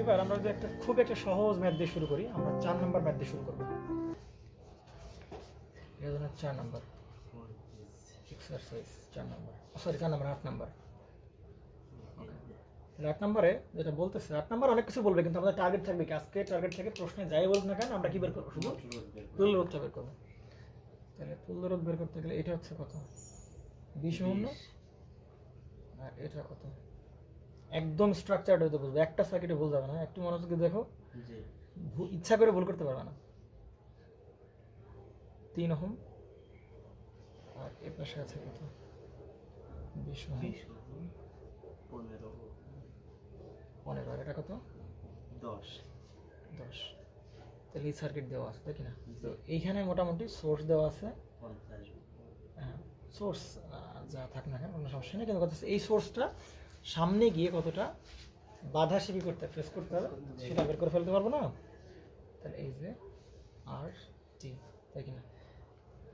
এবার আমরা যদি খুব একটা সহজ ম্যাথ দিয়ে শুরু করি, আমরা 4 নম্বর ম্যাথ দিয়ে শুরু করবো। এই জন্য 4 নম্বর এক্সারসাইজ 4 নম্বর, সরি 4 নম্বর 8 নম্বর। তাহলে 8 নম্বরে যেটা বলতেছে, 8 নম্বর অনেক কিছু বলবে, কিন্তু আমাদের টার্গেট থাকবে কি, আজকে টার্গেট থেকে প্রশ্নে যাই বলুক না কেন আমরা কি বের করবো, শুধু তুল্য রোধটা বের করবো। তাহলে তুল্য রোধ বের করতে গেলে এটা হচ্ছে কত, 20 ওহম, আর এটা কত, একদম স্ট্রাকচারটা হয়তো বুঝবে, একটা সার্কিটে ভুল যাবে না, একটু মনোযোগ দিয়ে দেখো, ইচ্ছা করে ভুল করতে পারবে না। 3 ওহম, আর এর পাশে আছে কত, 20 ওহম, 15, আর এটা কত, 10। তাহলে এই সার্কিট দেওয়া আছে, দেখি না? তো এইখানে মোটামুটি সোর্স দেওয়া আছে, হ্যাঁ সোর্স যা থাক না কেন কোনো সমস্যা নেই, কিন্তু কথা হচ্ছে এই সোর্সটা সামনে গিয়ে কতটা বাধা সে কি করতে ফেস করতে হবে সেটা বের করে ফেলতে পারবো না। তাহলে এই যে আর টি, তাই কি না?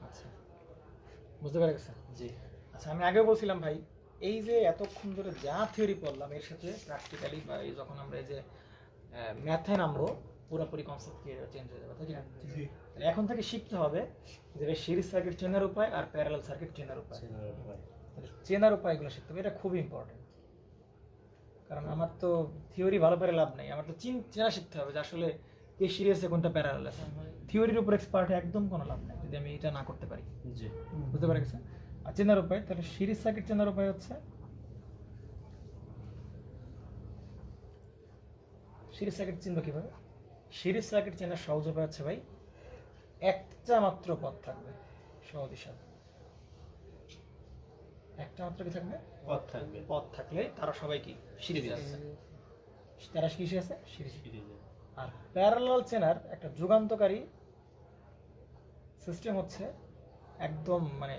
আচ্ছা, বুঝতে পেরে গেছে? জি। আচ্ছা, আমি আগেও বলছিলাম ভাই, এই যে এতক্ষণ ধরে যা থিওরি পড়লাম এর সাথে প্র্যাকটিক্যালি বা এই যখন আমরা এই যে ম্যাথে নামবো পুরোপুরি কনসেপ্ট কি চেঞ্জ হয়ে যাবে, তাই কি না? তাহলে এখন থেকে শিখতে হবে যে সিরিজ সার্কিট চেনার উপায় আর প্যারালাল সার্কিট চেনার উপায়। চেনার উপায়গুলো শিখতে হবে, এটা খুবই ইম্পর্টেন্ট। কারণ আমার তো থিওরি ভালো করে লাভ নেই, আমার তো চেনা শিখতে হবে যে আসলে কে সিরিয়াসে কোনটা প্যারালাল আছে। থিওরির উপর এক্সপার্ট একদম কোনো লাভ নেই যদি আমি এটা না করতে পারি। জি, বুঝতে পারা গেছে? আর চেনার উপায়, তাহলে সিরিজ সার্কিট চেনার উপায় হচ্ছে, সিরিজ সার্কিট চিনব কিভাবে? সিরিজ সার্কিট চেনার সহজ উপায় হচ্ছে ভাই, একটা মাত্র পথ থাকবে, সহজ হিসাব, একটা মাত্র কি থাকবে? পথ থাকবে। পথ থাকলে তারা সবাই কি সিরিজে আছে, তারা কিসে আছে? সিরিজে। আর প্যারালাল চেনার একটা যুগান্তকারী সিস্টেম হচ্ছে, একদম মানে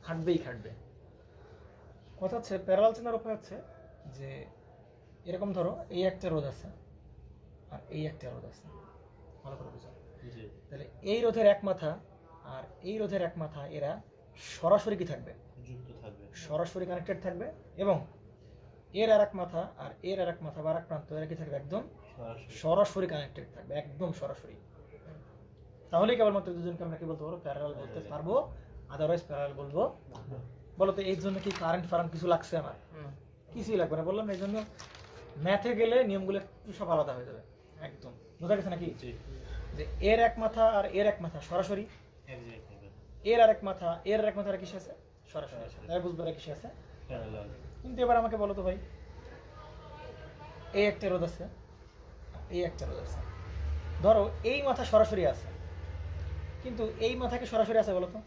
খাটবে। কথা হচ্ছে প্যারালাল চেনার উপায় হচ্ছে যে এরকম ধরো এই একটা রোধ আছে আর এই একটা রোধ আছে, ভালো করে বুঝো। তাহলে এই রোধের এক মাথা আর এই রোধের এক মাথা এরা সরাসরি কি থাকবে? যুক্ত থাকবে, সরাসরি কানেক্টেড থাকবে, এবং এর আর এক মাথা আর এর আর এক মাথা বা আর এক প্রান্ত এরা কি থাকবে? একদম সরাসরি কানেক্টেড থাকবে, একদম সরাসরি। তাহলেই কেবলমাত্র দুজনকে আমরা কি বলতে পারবো? প্যারালাল বলতে পারবো, আদারওয়াইজ প্যারালাল বলবো। বলতো এই জন্য কি কারেন্ট ফারেন্ট কিছু লাগছে? আমার কিছুই লাগবে না, বললাম এই জন্য ম্যাথে গেলে নিয়মগুলো একটু সব আলাদা হয়ে যাবে, একদম বোঝা গেছে নাকি? যে এর এক মাথা আর এর এক মাথা সরাসরি, এর আর এক মাথা এর আর এক মাথা কিসে আছে? সরাসরি আছে, তাই বুঝবে কিসে আছে? প্যারালাল। কিন্তু এবার আমাকে বলো তো ভাই, এই একটা রোধ আছে, এই একটা রোধ আছে, ধরো এই মাথা সরাসরি আছে, কিন্তু এই মাথাকে সরাসরি আছে বলো তো?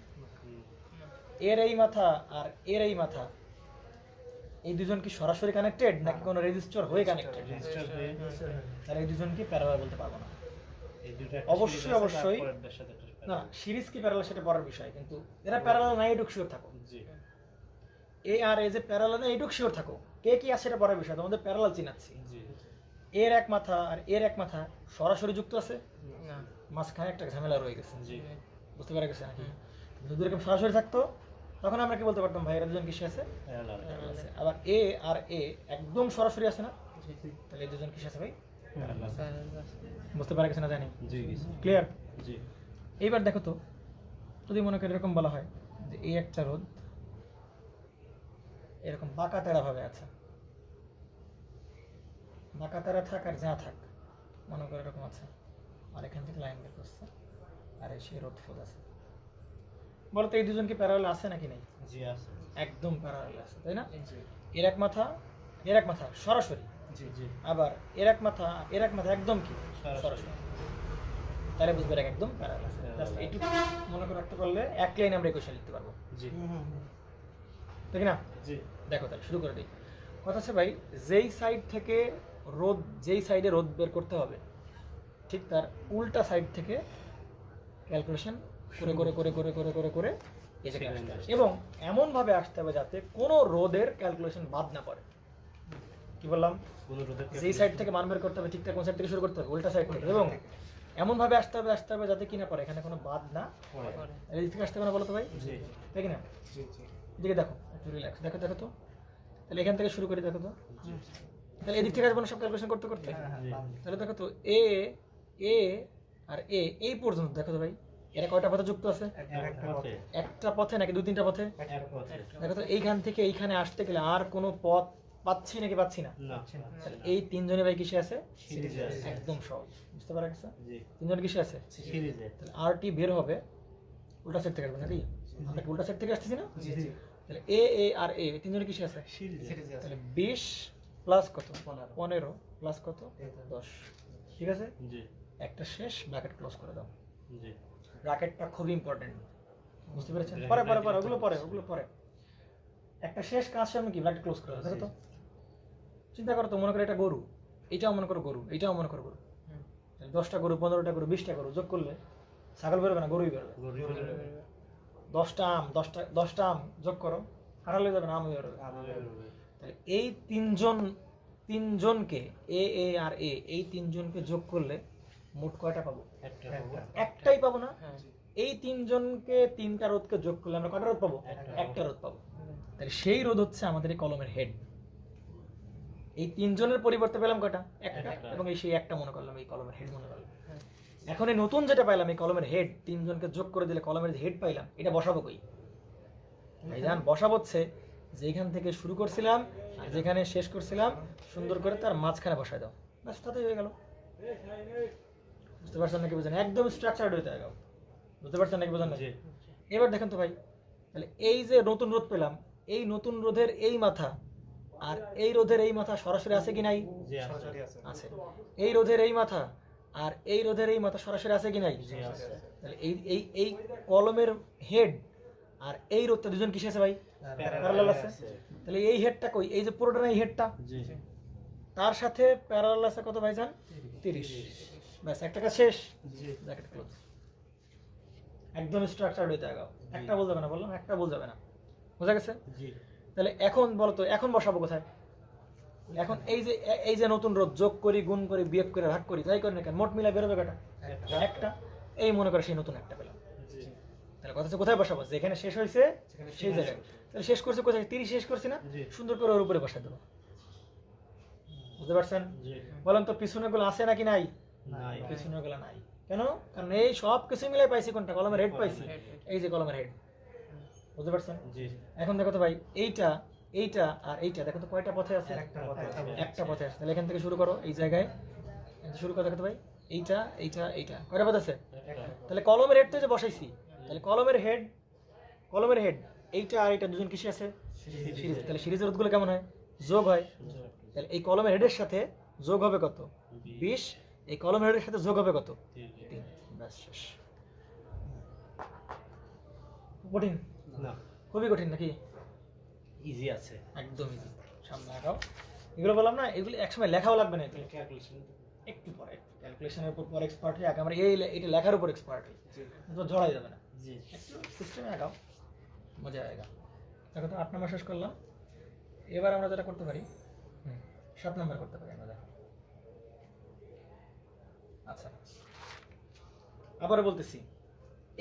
এর এই মাথা আর এর এই মাথা, এই দুজন কি সরাসরি কানেক্টেড নাকি কোনো রেজিস্টার হয়ে কানেক্টেড? তাহলে এই দুজন কি প্যারালাল বলতে পারবো না। অবশ্যই না, সিরিজ কি প্যারালাল সেটা পরের বিষয়, কিন্তু এরা প্যারালাল নাই এটুকু শিওর থাকো। এই আর এই যে প্যারালাল না এটুকু শিওর থাকো, কে কি আছে সেটা পরের বিষয়, তোমাদের প্যারালাল চিনাচ্ছি। এর এক মাথা আর এর এক মাথা সরাসরি যুক্ত আছে না, মাঝখানে একটা ঝামেলা রয়ে গেছে, বুঝতে পারা গেছে নাকি? যদি এরকম সরাসরি থাকতো তখন আমরা কি বলতে পারতাম? ভাই এরা দুজন কিসে আছে? আবার এ আর এ একদম সরাসরি আছে না, তাহলে এই দুজন কিসে আছে ভাই? বুঝতে পারা গেছে না? জানি, ক্লিয়ার? এইবার দেখো তো, যদি মনে করি এরকম বলা হয় যে এই একটা রোধ এরকম বাঁকা তেড়া ভাবে আছে, বাঁকা তেড়া থাক আর যা থাক, মনে করে এরকম আছে, আর এখান থেকে লাইন বের করছে, আর এই সেই রোধ ফোধ আছে, বলতো এই দুজন কি প্যারালাল আছে নাকি নেই? জি আছে, একদম প্যারালাল আছে, তাই না? এর এক মাথা এর এক মাথা সরাসরি, আবার এর এক মাথা এর এক মাথা একদম কি সরাসরি, তাহলে বুঝবে একদম প্যারালাল আছে। জাস্ট এইটুকু মনে করে রাখতে পারলে এক লাইন আমরা ইকুয়েশন লিখতে পারবো। জি, ঠিক না? জি। দেখো তাহলে শুরু করে দিই। কথা আছে ভাই, যেই সাইড থেকে রোধ, যেই সাইডে রোধ বের করতে হবে ঠিক তার উল্টা সাইড থেকে ক্যালকুলেশন করে করে করে করে করে করে করে এবং এমনভাবে আসতে হবে যাতে কোনো রোধের ক্যালকুলেশন বাদ না পড়ে। কি বললাম? যেই সাইড থেকে মান বের করতে হবে ঠিক কোন সাইড থেকে শুরু করতে হবে? উল্টা সাইড থেকে, এবং এমনভাবে আসতে হবে যাতে কি না পড়ে, এখানে কোনো বাদ না পড়ে। এই থেকে আসতে হবে না, বলো তো ভাই? তাই কি না? এদিকে দেখো, একটু রিল্যাক্স, দেখো তো, তাহলে এখান থেকে শুরু করি, দেখো তো। তাহলে এদিক থেকে আসবো না সব ক্যালকুলেশন করতে করতে। তাহলে দেখো তো এ এ আর এ এই পর্যন্ত দেখো তো ভাই এরা কয়টা পথে যুক্ত আছে? একটা পথে নাকি দুই তিনটা পথে? দেখো তো এইখান থেকে এইখানে আসতে গেলে আর কোনো পথ পাচ্ছি নাকি পাচ্ছি না? তাহলে এই তিনজনে ভাই কিসে আছে? একদম সহজ, বুঝতে পারা গেছে? তিনজন কিসে আছে? তাহলে আর টি বের হবে উল্টা সাইড থেকে আসবে নাকি? আমরা উল্টা সাইড থেকে আসতেছি না? তাহলে এ এ আর এ তিনজনে কিসে আছে? তাহলে 20 প্লাস কত? 15 প্লাস কত? 10। ঠিক আছে, একটা শেষ, ব্র্যাকেট ক্লোজ করে দাও। ব্র্যাকেটটা খুবই ইম্পর্টেন্ট, বুঝতে পেরেছেন? পরে পরে পরে ওগুলো পরে একটা শেষ কাজ সামনে কি ব্র্যাকেট ক্লোজ করে দাও। দেখো তো, চিন্তা করো তো, মনে করো এটা গরু, এইটাও মনে করো গরু, এইটাও মনে করো গরু। 10টা গরু, 15টা গরু, 20টা গরু যোগ করলে ছাগল বেরোবে না, গরুই বেরোবে। 10টা আম যোগ করো, কাঁঠাল হয়ে যাবে না, আম হয়ে বেরোবে। তাহলে এই তিনজনকে এ এ আর এ এই তিনজনকে যোগ করলে মোট কয়টা পাবো? একটাই পাবো না? এই তিনজনকে তিনটা রোধকে যোগ করলে আমরা কয়টা রোধ পাবো? একটা রোধ পাবো। তাহলে সেই রোধ হচ্ছে আমাদের এই কলমের হেড। এই তিনজনের পরিবর্তে পেলাম কয়টা? একটা, এবং এই সেই একটা মনে করলাম এই কলমের হেড মনে করলাম। এখন এই নতুন যেটা পাইলাম এই কলমের হেড, তিনজনকে যোগ করে দিলে কলমের যে হেড পাইলাম, এটা বসাবো কই? ভাইজান বসাবো হচ্ছে যেখান থেকে শুরু করছিলাম আর যেখানে শেষ করছিলাম সুন্দর করে তার মাঝখানে বসায় দাও, ব্যাস তাতেই হয়ে গেল। বুঝতে পারছেন নাকি? বুঝেন? একদম স্ট্রাকচারড হইতে গেল। বুঝতে পারছেন নাকি? বুঝেন না? এবার দেখেন তো ভাই, তাহলে এই যে নতুন রোধ পেলাম, এই নতুন রোধের এই মাথা আর এই রোধের এই মাথা সরাসরি আছে কি নাই? আছে। এই রোধের এই মাথা আর এই রোধের এই মাথা সরাসরি আছে কি নাই? তাহলে এই এই এই কলমের হেড আর এই রোধটা দুজন কিসে আছে ভাই? প্যারালাল আছে। তাহলে এই হেডটা কই? এই যে পুরোটা এই হেডটা, তার সাথে প্যারালাল আছে কত ভাইজান? 30। ব্যাস, একটা কাজ শেষ, ব্র্যাকেট ক্লোজ। একদম স্ট্রাকচারড হইতে আগাও। একটা বল যাবে না, বললাম একটা বল যাবে না। বোঝা গেছে? তাহলে এখন বলো তো, এখন বসাবো কোথায়? এখন এই যে নতুন রোধ যোগ করি, গুণ করি, বিয়োগ করে, ভাগ করি, যাই করি না কেন, মোট মিলা বেরোবে কটা? একটা। এই মনে করে সেই নতুন একটা পেলাম। তাহলে কথা হচ্ছে কোথায় বসাবো? যেখানে শেষ হয়েছে সেই জায়গায়। তাহলে শেষ করছে কোথায়? 30 শেষ করছি না? সুন্দর করে ওর উপরে বসাই দেবো। বুঝতে পারছেন? বলেন তো পিছনে গুলো আছে নাকি নাই? পিছনে গুলো নাই। কেন? কারণ এই সব কিছু মিলে পাইছি কোনটা? কলমের হেড পাইছি। এই যে কলমের হেড। বুঝতে পারছেন? এখন দেখো তো ভাই, এইটা এইটা আর এইটা দেখো তো কয়টা পথে আছে? একটা পথে আছে। তাহলে এখান থেকে শুরু করো, এই জায়গায় শুরু করো। দেখো তো ভাই, এইটা এইটা এইটা কয়টা পথ আছে? তাহলে কলমের হেড তো যে বসাইছি, তাহলে কলমের হেড এইটা আর এইটা দুজন কিসে আছে? সিরিজ। তাহলে সিরিজের রোধগুলো কেমন হয়? যোগ হয়। তাহলে এই কলমের হেডের সাথে যোগ হবে কত? 20। এই কলমের হেডের সাথে যোগ হবে কত? 3। ব্যাস শেষ। কঠিন না? খুবই কঠিন নাকি? ইজি আছে, একদম ইজি। সামনে আগাও। এগুলো বললাম না, এগুলো একসময় লেখাও লাগবে না। একটু পরে ক্যালকুলেশনের উপর পরে এক্সপার্ট হয়ে আগে আমরা এটা লেখার উপর এক্সপার্ট হই, তো জড়াই যাবে না। একটু সিস্টেমে আগাও, মজা আয়েগা। দেখো তো 8 নম্বর শেষ করলাম। এবার আমরা যেটা করতে পারি 7 নম্বর করতে পারি আমরা। দেখো আচ্ছা, আবার বলতেছি,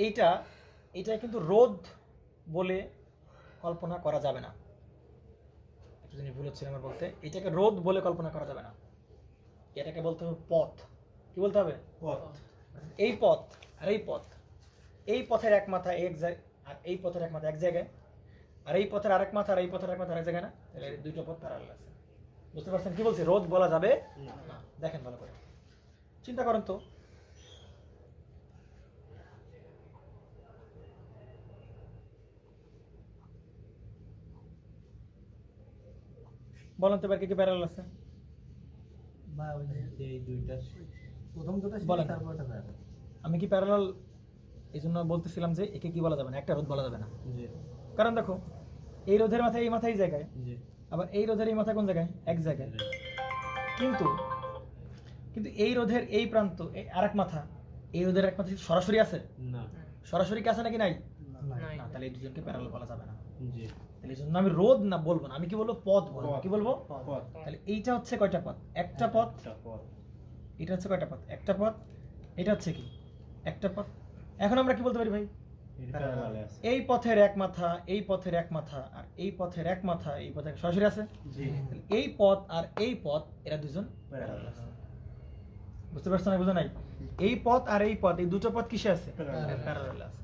এইটা কিন্তু রোধ বলে কল্পনা করা যাবে না। একটু জিনিস ভুল হচ্ছিল আমার বলতে, এটাকে রোধ বলে কল্পনা করা যাবে না। এটাকে বলতে হবে পথ। কি বলতে হবে? পথ। এই পথ আর এই পথ, এই পথের এক মাথা এক জায়গায় আর এই পথের এক মাথা এক জায়গায়, আর এই পথের আরেক মাথা আর এই পথের এক মাথা আরেক জায়গায় না? তাহলে দুইটা পথ প্যারালাল আছে। বুঝতে পারছেন কি বলছি? রোধ বলা যাবে না। দেখেন ভালো করে, চিন্তা করেন তো। বলেন তো এবার কি কি প্যারালাল আছে? আমি কি প্যারালাল এই জন্য বলতেছিলাম যে একে কি বলা যাবে না, একটা রোধ বলা যাবে না। কারণ দেখো, এই রোধের মাথায় এই মাথা এই জায়গায়, আবার এই রোধের এই মাথা কোন জায়গায়? এক জায়গায়। কিন্তু এই রোধের এই প্রান্ত আরেক মাথা, এই রোধের এক মাথা সরাসরি আছে না? সরাসরি কি আছে নাকি নাই? না। তাহলে এই দুজনকে প্যারালাল বলা যাবে না। তাহলে এই জন্য আমি রোধ না বলবো না, আমি কি বলবো? পথ বলবো। কি বলবো? তাহলে এইটা হচ্ছে কয়টা পথ? একটা পথ। এটা হচ্ছে কয়টা পথ? একটা পথ। এটা হচ্ছে কি? একটা পথ। এখন আমরা কি বলতে পারি ভাই? প্যারালালে আছে। এই পথের এক মাথা, এই পথের এক মাথা, আর এই পথের এক মাথা এই পথে সরাসরি আছে। জি তাহলে এই পথ আর এই পথ এরা দুজন প্যারালাল আছে। বুঝতে পারছো না? বুঝো নাই? এই পথ আর এই পথ, এই দুটো পথ কিসে আছে? Parallel. প্যারালাল আছে।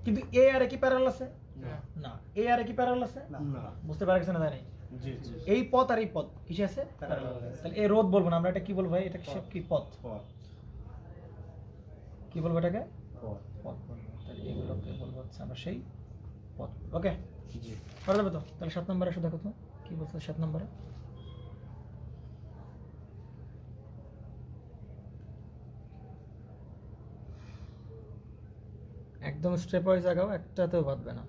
কিন্তু এ আর কি প্যারালাল আছে? না না। এ আর কি প্যারালাল আছে? না বুঝতে পারছো না? জানি জি জি এই পথ আর এই পথ কিসে আছে? Parallel আছে। তাহলে এই রোধ বলবো না, আমরা এটা কি বলবো ভাই? এটা কি পথ? পথ কি বলবো এটাকে? পথ পথ বলবো। তাহলে এগুলোকে বলবো হচ্ছে আমরা সেই পথ। ওকে, জি করা যাবে তো? তাহলে 7 নম্বরে এসে দেখো তো কি বলছে 7 নম্বরে। একদম স্টেপ ওয়াইজ আগাও, একটাতেও বাঁধবে না।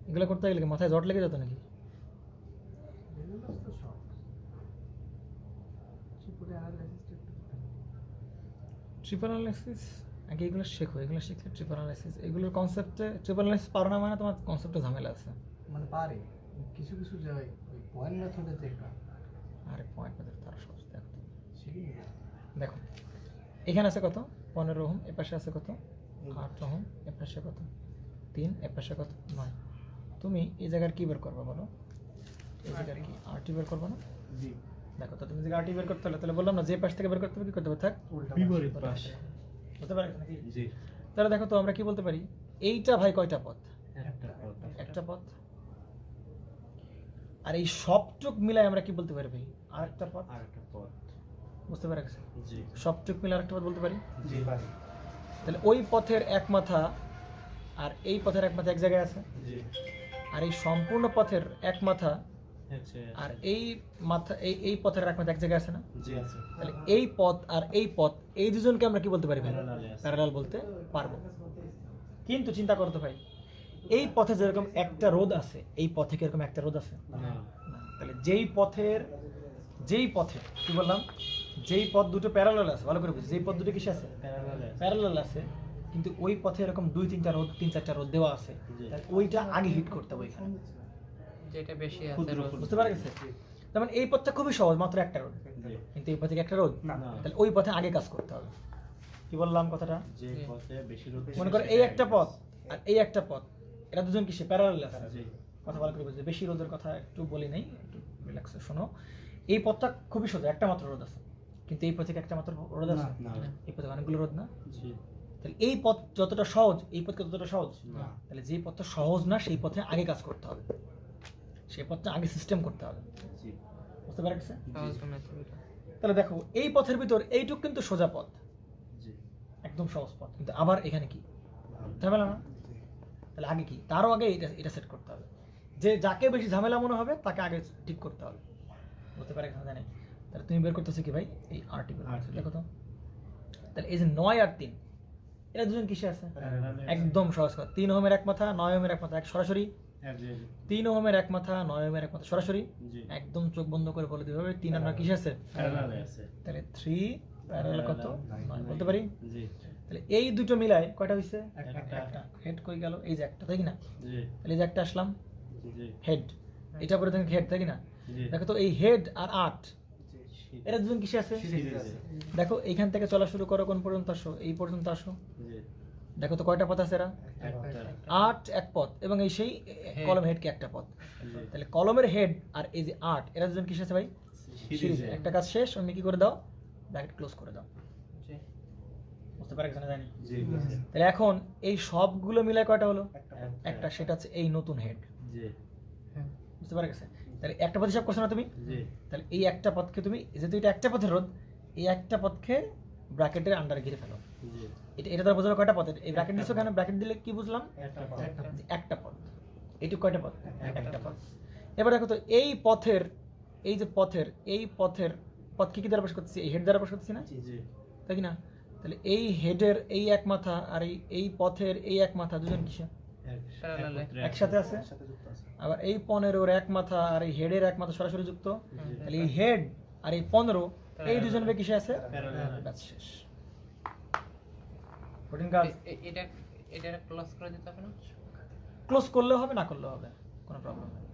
এগুলো করতে গেলে কি মাথায় জট লেগে যেত নাকি? ট্রিপল অ্যানালাইসিস আগে এগুলো শেখো, এগুলো শিখলে ট্রিপল অ্যানালাইসিস এগুলোর কনসেপ্টে ট্রিপল অ্যানালাইসিস পারো না মানে তোমার কনসেপ্টে ঝামেলা আছে। মানে পারে কিছু কিছু জায়গায় ওই পয়েন্ট মেথডে যেটা আরে পয়েন্ট মেথড তার সহজ। দেখো তো। সেটাই দেখো এখানে আছে কত? 15 ওহম, এ পাশে আছে কত? 8 ওহম, এ পাশে কত? 3, এ পাশে কত? 9। তুমি এই জায়গার কি বের করবে বলো? এই জায়গার কি আরটি বের করবে না? জি দেখো তো তুমি যদি আরটি বের করতে হলে তাহলে বললাম না যে পাশ থেকে বের করতে হবে কি করতে হবে? থাক উল্টা বিপরীত পাশ বুঝতে পারছো নাকি? জি তাহলে দেখো তো আমরা কি বলতে পারি? এইটা ভাই কয়টা পথ? একটা পথ একটা পথ। আর এই সবটুক মিলাই আমরা কি বলতে পারি ভাই? আরেকটা পথ। আর একটা পথ বুঝতে পারছো? জি সবটুক মিলে আরেকটা পথ বলতে পারি। জি পারে তাহলে ওই পথের এক মাথা আর এই পথের এক মাথা এক জায়গায় আছে, জি আর এই সম্পূর্ণ পথের এক মাথা হচ্ছে আর এই মাথা এই পথের এক মাথা এক জায়গায় আছে না? জি আছে তাহলে এই পথ আর এই পথ এই দুজনকে আমরা কি বলতে পারি ভাই? Parallel আছে। প্যারালাল বলতে পারবো। কিন্তু চিন্তা করতে ভাই, এই পথে যেরকম একটা রোধ আছে, এই পথে কি এরকম একটা রোধ আছে? না না। তাহলে যেই পথে কি বললাম? যেই পথ দুটো প্যারালাল আছে, ভালো করে বুঝি, যেই পথ দুটো কিসে আছে? প্যারালালে আছে। প্যারালাল আছে, কিন্তু ওই পথে এরকম 2-3টা রোধ 3-4টা রোধ দেওয়া আছে। জি। তাহলে ওইটা আগে হিট করতে হবে ওইখানে। যেটা বেশি আছে ক্ষুদ্র রোদ। বুঝতে পারা গেছে? তার মানে এই পথটা খুবই সহজ, মাত্র একটা রোধ, জি কিন্তু এই পথে কি একটা রোধ? না তাহলে ওই পথে আগে কাজ করতে হবে। কি বললাম কথাটা? যে পথে বেশি রোদ মনে করো এই একটা পথ আর এই একটা পথ, এরা দুজন কিসে প্যারালাল আছে। জি কথা ভালো করে বুঝবে। বেশি রোদের কথা একটু বলি নেই, একটু রিল্যাক্সে শোনো। এই পথটা খুবই সোজা, একটা মাত্র রোদ আছে, কিন্তু এই পথে কি একটা মাত্র রোদ আছে? না এই পথে অনেকগুলো রোদ না? জি তাহলে এই পথ যতটা সহজ, এই পথ ততটা সহজ না তাহলে যে পথটা সহজ না সেই পথে আগে কাজ করতে হবে, সেই পথটা আগে সিস্টেম করতে হবে। জি বুঝতে পারছো? সহজ বানাতে হবে। তাহলে দেখো এই পথের ভিতর এইটুক কিন্তু সোজা পথ, জি একদম সহজ পথ, কিন্তু আবার এখানে কি ঝামেলা না? তাহলে আগে কি? তারও আগে এটা সেট করতে হবে, যে যাকে বেশি ঝামেলা মনে হবে তাকে আগে ঠিক করতে হবে। বুঝতে পারে এখানে জানি। তাহলে তুমি বের করতেছো কি ভাই? এই আরটি বের করতেছো। RT দেখো তো, তাহলে এই যে 9 আর 3 এরা দুজন কিসে আছে? প্যারালালে আছে। একদম সহজ কথা। 3 ওহমের এক মাথা, 9 ওহমের এক মাথা, এক সরাসরি। জি 3 ওহমের এক মাথা, 9 ওহমের এক মাথা সরাসরি। জি একদম চোখ বন্ধ করে বলে দিতে হবে 3 আর 9 কিসে আছে? প্যারালালে আছে তাহলে 3 প্যারালাল কত? 9 বলতে পারি। জি তাহলে এই দুটো মিলায় কয়টা হইছে? একটা। একটা। হেড কই গেল? এই যে একটা, তাই কি না? জি তাহলে এই যে একটা আসলাম জি হেড, এটা পরে দেখেন হেড, তাই কি না? জি দেখো তো এই হেড আর 8 এরা দুজন কিসে আছে? সিরিজে দেখো এইখান থেকে চলা শুরু করো, কোন পর্যন্ত আসো? এই পর্যন্ত আসো। জি দেখো তো কয়টা পথ আছে এরা? একটা 8 এক পথ, এবং এই সেই কলম হেড কি একটা পথ। জি তাহলে কলমের হেড আর এই যে 8 এরা দুজন কিসে আছে ভাই? সিরিজে। একটা কাজ শেষ, অন্য কি করে দাও? ব্র্যাকেট ক্লোজ করে দাও। জি। বুঝতে পারছো না? জানি। জি তাহলে এখন এই সবগুলো মিলায় কয়টা হলো? একটা, সেটা হচ্ছে এই নতুন হেড। জি বুঝতে পারা গেছে? তাহলে একটা পথ হিসাব করছো না তুমি? জি তাহলে এই একটা পথকে তুমি, যেহেতু এটা একটা পথের রোধ, এই একটা পথকে ব্র্যাকেটের আন্ডারে ঘিরে ফেলো। জি এটা দ্বারা বোঝালো কয়টা পথের? এই ব্র্যাকেট দিছো কেন? ব্র্যাকেট দিলে কি বুঝলাম? একটা যে একটা পথ। এইটুকু কয়টা পথ? একটা পথ। এবার দেখো তো এই পথের, এই যে পথের, এই পথের পথকে কি দ্বারা প্রকাশ করতেছি? এই হেড দ্বারা প্রকাশ করতেছি না? জি তাই কি না? তাহলে এই হেডের এই এক মাথা আর এই পথের এই এক মাথা দুজন কিসে? প্যারালালে। একসাথে আছে। আবার এই 15 এক মাথা আর এই হেডের এক মাথা সরাসরি যুক্ত। তাহলে এই হেড আর এই 15 এই দুজন বে কিসে আছে? প্যারালালে। ব্যাস শেষ। কঠিন কাজ। এটা এটা ক্লোজ করে দিতে হবে না? ক্লোজ করলেও হবে, না করলেও হবে, কোনো প্রবলেম নেই।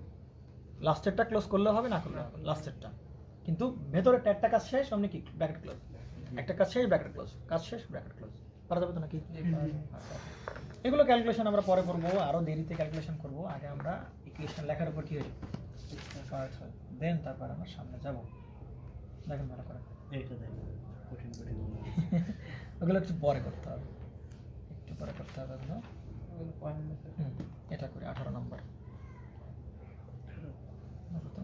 লাস্টেরটা ক্লোজ করলেও হবে, না করলেও হবে, লাস্টেরটা। কিন্তু ভেতরে একটা কাজ শেষ, অমনি কি ব্র্যাকেট ক্লোজ। একটা কাজ শেষ ব্র্যাকেট ক্লোজ, কাজ শেষ ব্র্যাকেট ক্লোজ। পারা যাবে তো নাকি? জি পাওয়া যায়। আচ্ছা। এগুলো ক্যালকুলেশন আমরা পরে করবো, আরও দেরিতে ক্যালকুলেশন করবো। আগে আমরা ইকুয়েশন লেখার উপর কি হয়ে সহজ হয়, দেন তারপর আমরা সামনে যাব। দেখেন ভালো করে এইটা দেখো কঠিন কঠিন ওগুলো একটু পরে করতে হবে, একটু পরে করতে হবে ওগুলো। ওগুলো পয়েন্ট মেথড। এটা করি 18 নম্বর। দেখো তো।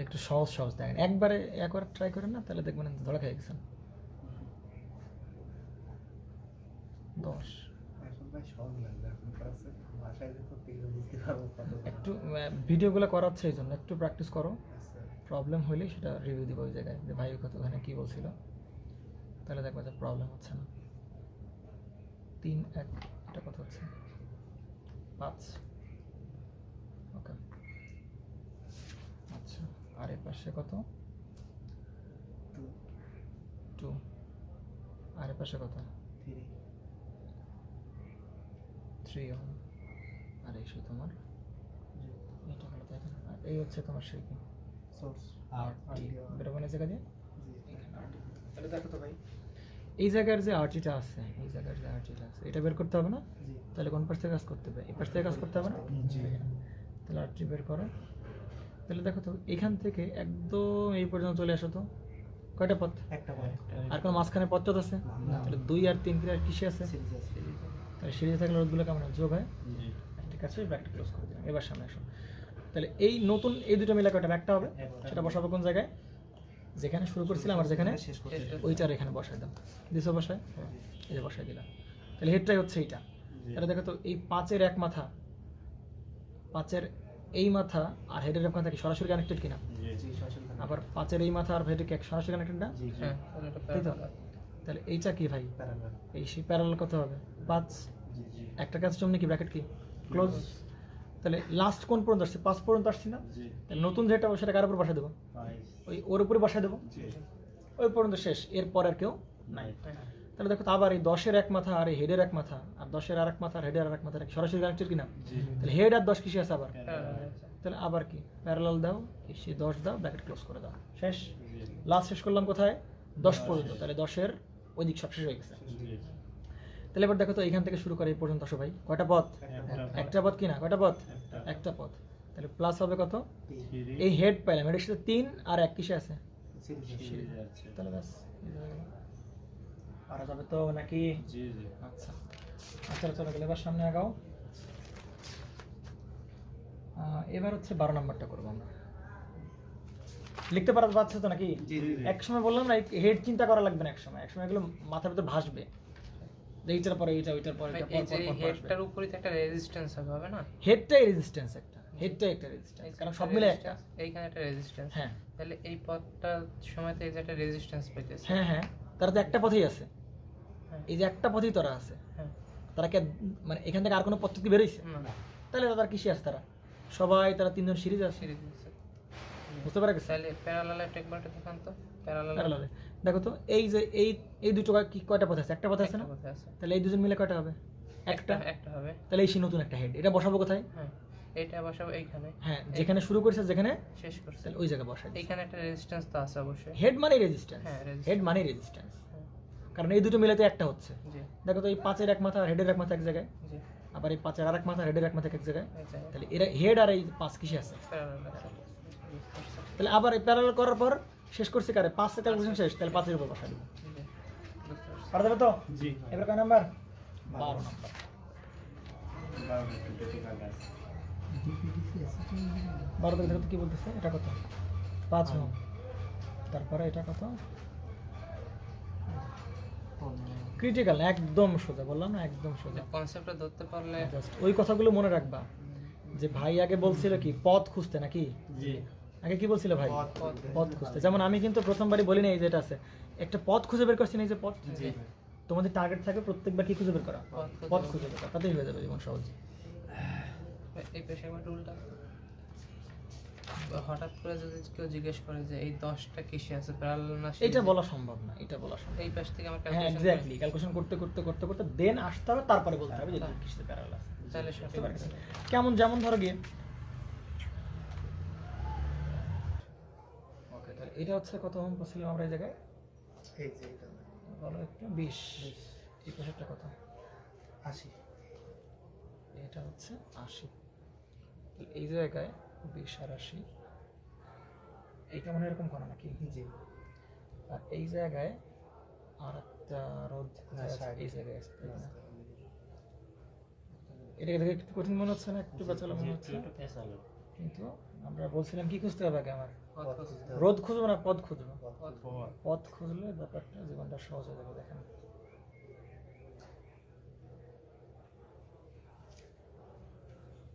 একটু সহজ সহজ দেখেন, একবার ট্রাই করেন না, তাহলে দেখবেন ধরা খেয়ে গেছেন। 10 একটু ভিডিওগুলো করাচ্ছে এই জন্য একটু প্র্যাকটিস করো, প্রবলেম হইলে সেটা রিভিউ দিব ওই জায়গায় যে ভাই কত ওখানে কী বলছিল, তাহলে দেখবা যে প্রবলেম হচ্ছে না। 3 1 এটা কত হচ্ছে 5। ওকে আচ্ছা, আর এর পাশে কত 2, আর এর পাশে কত 3 হবে। আর এই সে তোমার এটা হলো, তাই না? আর এই হচ্ছে তোমার সেই কি সোর্স আরটি, বের মানে জায়গা দিয়ে এখানে আরটি। তাহলে দেখো তো ভাই, এই জায়গার যে আরটিটা আছে, এই জায়গার যে আরটিটা আছে, এটা বের করতে হবে না? তাহলে কোন পাশ থেকে কাজ করতে হবে? এই পাশ থেকে কাজ করতে হবে না? তাহলে আরটি বের করো। তাহলে দেখো তো এখান থেকে একদম এই পর্যন্ত চলে আসো তো, কয়টা পথ? একটা পয়েন্ট আর কোনো মাঝখানে পথ আছে? তাহলে 2 আর 3 কি আর কিসে আছে? তাহলে সিরিজে থাকলে রোধগুলো কেমন হয়? যোগ হয়। ঠিক আছে, ব্র্যাকেট ক্লোজ করে দিলাম। এবার সামনে আসো। তাহলে এই নতুন এই দুটো মিলে কয়টা ব্যাকটা হবে? সেটা বসাবো কোন জায়গায়? যেখানে শুরু করছিলাম আর যেখানে ওইটার এখানে বসাই দাও। দিছো বসায়, এই যে বসাই দিলাম। তাহলে হেডটাই হচ্ছে এইটা। তাহলে দেখো তো এই 5-এর এক মাথা, 5-এর এই মাথা আর হেডের এক মাথা কি সরাসরি কানেক্টেড কিনা? আবার 5-এর এই মাথা আর হেডের কি সরাসরি কানেক্টেড না? হ্যাঁ তাহলে এটা তাই তো? প্যারালাল। তাহলে এইটা কি ভাই? এই সেই প্যারালাল কত হবে? 5। একটা কাজ জন্য কি ব্র্যাকেট কি ক্লোজ। তাহলে লাস্ট কোন পর্যন্ত আসছে? 5 পর্যন্ত আসছি না? তাহলে নতুন যেটা সেটা কার উপর বসাই দেবো? ওই ওর উপরে বসাই দেবো, ওই পর্যন্ত শেষ, এরপর আর কেউ নাই। তাহলে দেখো তো আবার এই 10-এর এক মাথা আর এই হেডের এক মাথা আর 10-এর আর এক মাথা আর হেডের আর এক মাথা সরাসরি কানেক্টেড কিনা? তাহলে হেড আর 10 কিসে আছে আবার? প্যারালাল। তাহলে আবার কি প্যারালাল দাও, সেই 10 দাও, ব্র্যাকেট ক্লোজ করে দাও, শেষ। লাস্ট শেষ করলাম কোথায়? 10 পর্যন্ত। তাহলে 10-এর ওই দিক সব শেষ হয়ে গেছে। তাহলে এবার দেখো তো এখান থেকে শুরু করে এই পর্যন্ত আসো ভাই, কয়টা পথ? একটা পথ কিনা? কয়টা পথ? একটা পথ। তাহলে প্লাস হবে কত? এই হেড পাইলাম, এটার সাথে 3 আর 1 কিসে আছে? তাহলে ব্যাস পারা যাবে তো নাকি? আচ্ছা আচ্ছা, চলো গেলে এবার সামনে আগাও। এবার হচ্ছে 12 নম্বরটা করবো আমরা। লিখতে পারছো তো নাকি? এক সময় বললাম না হেড চিন্তা করা লাগবে না, এক সময় এগুলো মাথার ভিতরে ভাসবে, এইটার পরে এইটা, ওইটার পরে এটা, এই যে হেডটার উপরে তো একটা রেজিস্ট্যান্স হবে না? হেডটাই রেজিস্ট্যান্স, হেডটাই একটা রেজিস্ট্যান্স, কারণ সব মিলে একটা। এইখানে একটা রেজিস্ট্যান্স। হ্যাঁ তাহলে এই পথটার সময় তো এই যে একটা রেজিস্ট্যান্স পেতেছে। হ্যাঁ হ্যাঁ, তারা তো একটা পথেই আছে। হ্যাঁ। এই যে একটা পথেই তারা আছে, হ্যাঁ। তারা কি মানে এখান থেকে আর কোনো পথ কি বেরোইছে? না, তাহলে তারা কিসে আছে? তারা সবাই তারা 3 জন সিরিজ আছে, সিরিজ আছে। বুঝতে পারা গেছে? তাহলে প্যারালাল একটা একবার দেখান তো। প্যারালাল প্যারালালে দেখো তো এই যে এই দুটো কি কয়টা পথ আছে? একটা পথ আছে না? আছে। তাহলে এই দুজন মিলে কয়টা হবে? একটা। একটা হবে। তাহলে এই সেই নতুন একটা হেড, এটা বসাবো কোথায়? হ্যাঁ, এটা বসাবো এইখানে। হ্যাঁ, যেখানে শুরু করছে যেখানে শেষ করছে তাহলে ওই জায়গায় বসাই। এইখানে একটা রেজিস্ট্যান্স তো আছে অবশ্যই। হেড মানে রেজিস্ট্যান্স, হ্যাঁ, resistance। হেড মানে রেজিস্ট্যান্স, হ্যাঁ। কারণ এই দুটো মিলে তো একটা হচ্ছে। জি দেখো তো এই 5-এর এক মাথা আর হেডের এক মাথা এক জায়গায়, জি, আবার এই 5-এর আরেক মাথা হেডের এক মাথা এক জায়গায়। এই জায়গায় তাহলে এরা হেড আর এই 5 কিসে আছে? প্যারালাল আছে। বুঝতে পারছি। তাহলে আবার এই প্যারালাল করার পর শেষ করছে কারে? 5 ক্যালকুলেশন শেষ, তাহলে 5-এর উপর বসাই দেব। জি, বুঝতে পারছি। পারা যাবে তো? জি এবার কয় নাম্বার? 12 নাম্বার। ডিপিডিসি আছে কি? 12 থেকে দেখো তো কি বলতেছে, এটা কত? 5 ওহম। তারপরে এটা কত? ক্রিটিক্যাল, একদম সোজা, বললাম না একদম সোজা। কনসেপ্টটা ধরতে পারলে জাস্ট ওই কথাগুলো মনে রাখবা, যে ভাই আগে বলছিল কি পথ খুঁজতে নাকি? জি আগে কি বলছিল ভাই? পথ খুঁজতে। যেমন আমি কিন্তু প্রথমবারই বলি না এই যেটা আছে, একটা পথ খুঁজে বের করছি না, এই যে পথ। জি, তোমাদের টার্গেট থাকে প্রত্যেকবার কি খুঁজে বের করা? পথ পথ খুঁজে বের করা, তাতেই হয়ে যাবে জীবন সহজ। এই পেশা একবার উল্টা হঠাৎ করে যদি কেউ জিজ্ঞেস করে যে এই 10টা কিসে আছে, প্যারালাল না সিরিজ, এটা বলা সম্ভব না, এটা বলা সম্ভব। এই পাশ থেকে আমার হ্যাঁ ক্যালকুলেশন এক্স্যাক্টলি, ক্যালকুলেশন করতে করতে করতে করতে দেন আসতে হবে, তারপরে বলতে হবে যে কিসে প্যারালাল আছে। তাহলে বুঝতে সঠিক পারছো? কেমন যেমন ধরো গিয়ে ওকে, তাহলে এটা হচ্ছে কত ওহম পাচ্ছিলাম আমরা এই জায়গায়? এই যে এটা বলো একটু 20 এই পাশেরটা কত 80 এটা হচ্ছে 80 এই জায়গায় 20 আর 80 এইটা মনে হয় এরকম করা নাকি জি আর এই জায়গায় আর একটা রোদ না, আছে, side এই জায়গায় আছে, তাই না? এটাকে দেখে একটু কঠিন মনে হচ্ছে না, একটু পেঁচালো মনে হচ্ছে, কিন্তু আমরা বলছিলাম কি খুঁজতে হবে আগে আমার রোদ খুঁজবো না পদ খুঁজবো, পদ খুঁজলে ব্যাপারটা জীবনটা সহজ হয়ে যাবে। দেখেন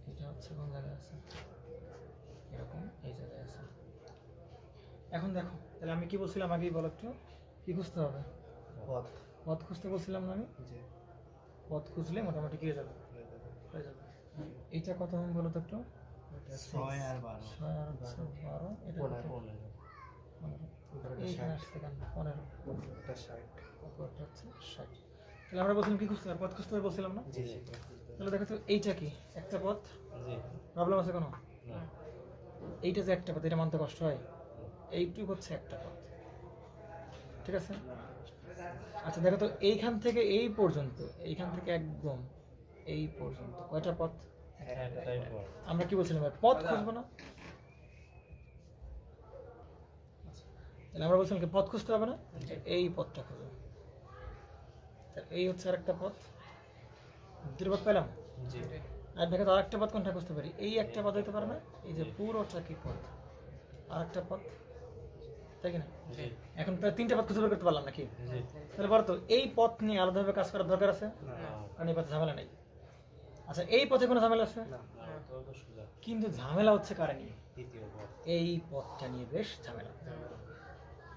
এটা হচ্ছে কোন জায়গায় আছে, এরকম এই জায়গায় আছে। এখন দেখো তাহলে আমি কি বলছিলাম আগেই বলো একটু, কি খুঁজতে হবে? পথ পথ খুঁজতে বলছিলাম না আমি? জি পথ খুঁজলে মোটামুটি কি হয়ে যাবে, হয়ে যাবে। এইটা কত হবে বলো তো একটু? 6 আর 12 6 আর 12 এটা কত? 15 এইখানে আসছে কেন 15 এটা 60 উপরটা হচ্ছে 60। তাহলে আমরা বলছিলাম কি খুঁজতে হবে, পথ খুঁজতে হবে বলছিলাম না? জি তাহলে দেখো তো এইটা কি একটা পথ, জি প্রবলেম আছে কোনো? না এইটা যে একটা পথ এটা মানতে কষ্ট হয়, এইটুকু হচ্ছে একটা পথ, ঠিক আছে? আচ্ছা দেখো তো এইখান থেকে এই পর্যন্ত, এইখান থেকে একদম এই পর্যন্ত কয়টা পথ? একটাই পর আমরা কি বলছিলাম ভাই, পথ খুঁজবো না? আচ্ছা, তাহলে আমরা বলছিলাম কি পথ খুঁজতে হবে না, এই পথটা খুঁজো। তাহলে এই হচ্ছে আরেকটা পথ, দুটো পথ পেলাম। জি আর দেখো তো আরেকটা পথ কোনটা খুঁজতে পারি, এই একটা পথ হইতে পারে না, এই যে পুরোটা কি পথ, আরেকটা পথ, তাই কি না? জি এখন তাহলে তিনটা পথ খুঁজে বের করতে পারলাম নাকি? জি তাহলে বলো তো এই পথ নিয়ে আলাদাভাবে কাজ করার দরকার আছে? কারণ এই পথে ঝামেলা নেই। আচ্ছা এই পথে কোনো ঝামেলা আছে? তো সোজা কিন্তু ঝামেলা হচ্ছে কারে নিয়ে, দ্বিতীয় পর এই পথটা নিয়ে বেশ ঝামেলা।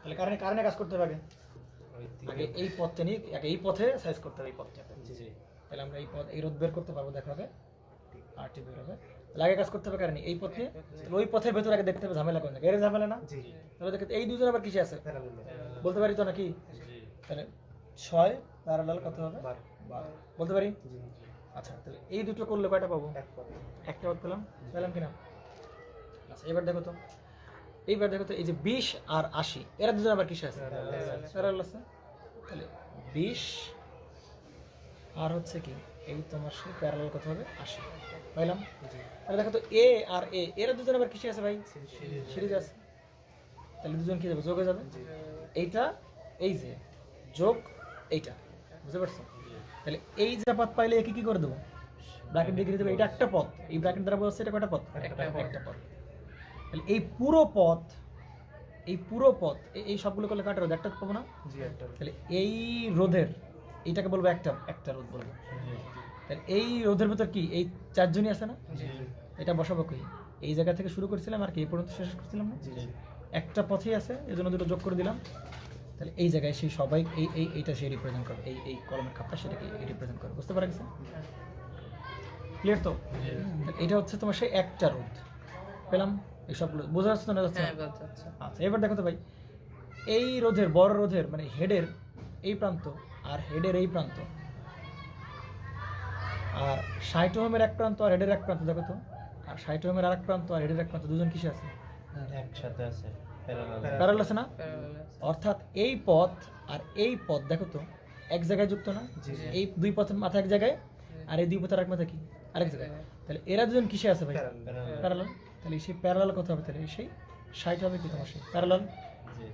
তাহলে কারণে কারণে কাজ করতে হবে আগে, ওই আগে এই পথটা নিয়ে আগে এই পথে সাইজ করতে হবে এই পথটাকে। জি তাহলে আমরা এই পথ এই রোদ বের করতে পারবো, দেখা হবে আর টি বের হবে। তাহলে আগে কাজ করতে হবে কারণে এই পথ নিয়ে, তাহলে ওই পথের ভেতরে আগে দেখতে হবে ঝামেলা কোন জায়গায়, এর ঝামেলা না? জি তাহলে দেখতে এই দুজন আবার কিসে আছে প্যারালাল বলতে পারি তো নাকি? জি তাহলে 6 প্যারালাল কত হবে? 12 বলতে পারি? জি আচ্ছা তাহলে এই দুটো করলে কয়টা পাবো? এক পথ একটা পথ পেলাম, পেলাম কিনা? আচ্ছা এবার দেখো তো, এইবার দেখো তো এই যে 20 আর 80 এরা দুজন আবার কিসে আছে? প্যারালাল আছে। তাহলে 20 আর হচ্ছে কি এই তোমার সে প্যারালাল কত হবে? 80 পাইলাম। জি তাহলে দেখো তো এ আর এ এরা দুজন আবার কিসে আছে ভাই? সিরিজ আছে। তাহলে দুজন কি যাবে? যোগ হয়ে যাবে। এইটা এই যে যোগ এইটা, বুঝতে পারছো? তাহলে এই যে পথ পাইলে একে কি করে দেবো? ব্র্যাকেট দিয়ে দেবো, এটা একটা পথ, এই ব্র্যাকেট দ্বারা বোঝাচ্ছে এটা কয়টা পথ? একটা পথ। তাহলে এই পুরো পথ, এই পুরো পথ এই সবগুলো করলে কয়টা রোধ? একটা পাবো না? জি একটা তাহলে এই রোধের এইটাকে বলবো একটা একটা রোধ বলবো। তাহলে এই রোধের ভেতর কি এই চারজনই আছে না? এটা বসাবো কই? এই জায়গা থেকে শুরু করছিলাম আর কি এই পর্যন্ত শেষ করছিলাম না? জি একটা পথেই আছে, এই জন্য দুটো যোগ করে দিলাম। তাহলে এই জায়গায় সেই সবাই এইটা সে রিপ্রেজেন্ট করবে, এই কলমের খাপটা সেটাকে রিপ্রেজেন্ট করবে, বুঝতে পারা গেছে? ক্লিয়ার তো? তাহলে এটা হচ্ছে তোমার সেই একটা রোধ পেলাম, এই সবগুলো বোঝা যাচ্ছে না? যাচ্ছে? হ্যাঁ বোঝা যাচ্ছে। আচ্ছা এবার দেখো তো ভাই, এই রোধের বড় রোধের মানে হেডের এই প্রান্ত আর হেডের এই প্রান্ত আর 60 ওহমের এক প্রান্ত আর হেডের এক প্রান্ত, দেখো তো, আর 60 ওহমের আরেক প্রান্ত আর হেডের এক প্রান্ত, দুজন কিসে আছে? একসাথে আছে প্যারালাল প্যারালাল আছে না? Parallel আছে। অর্থাৎ এই পথ আর এই পথ দেখো তো এক জায়গায় যুক্ত না? এই দুই পথের মাথা এক জায়গায় আর এই দুই পথের এক মাথা কি আরেক জায়গায়। তাহলে এরা দুজন কিসে আছে ভাই? Parallel parallel. তাহলে সেই প্যারালাল কত হবে? তাহলে সেই 60 হবে কি তোমার সেই প্যারালাল, জি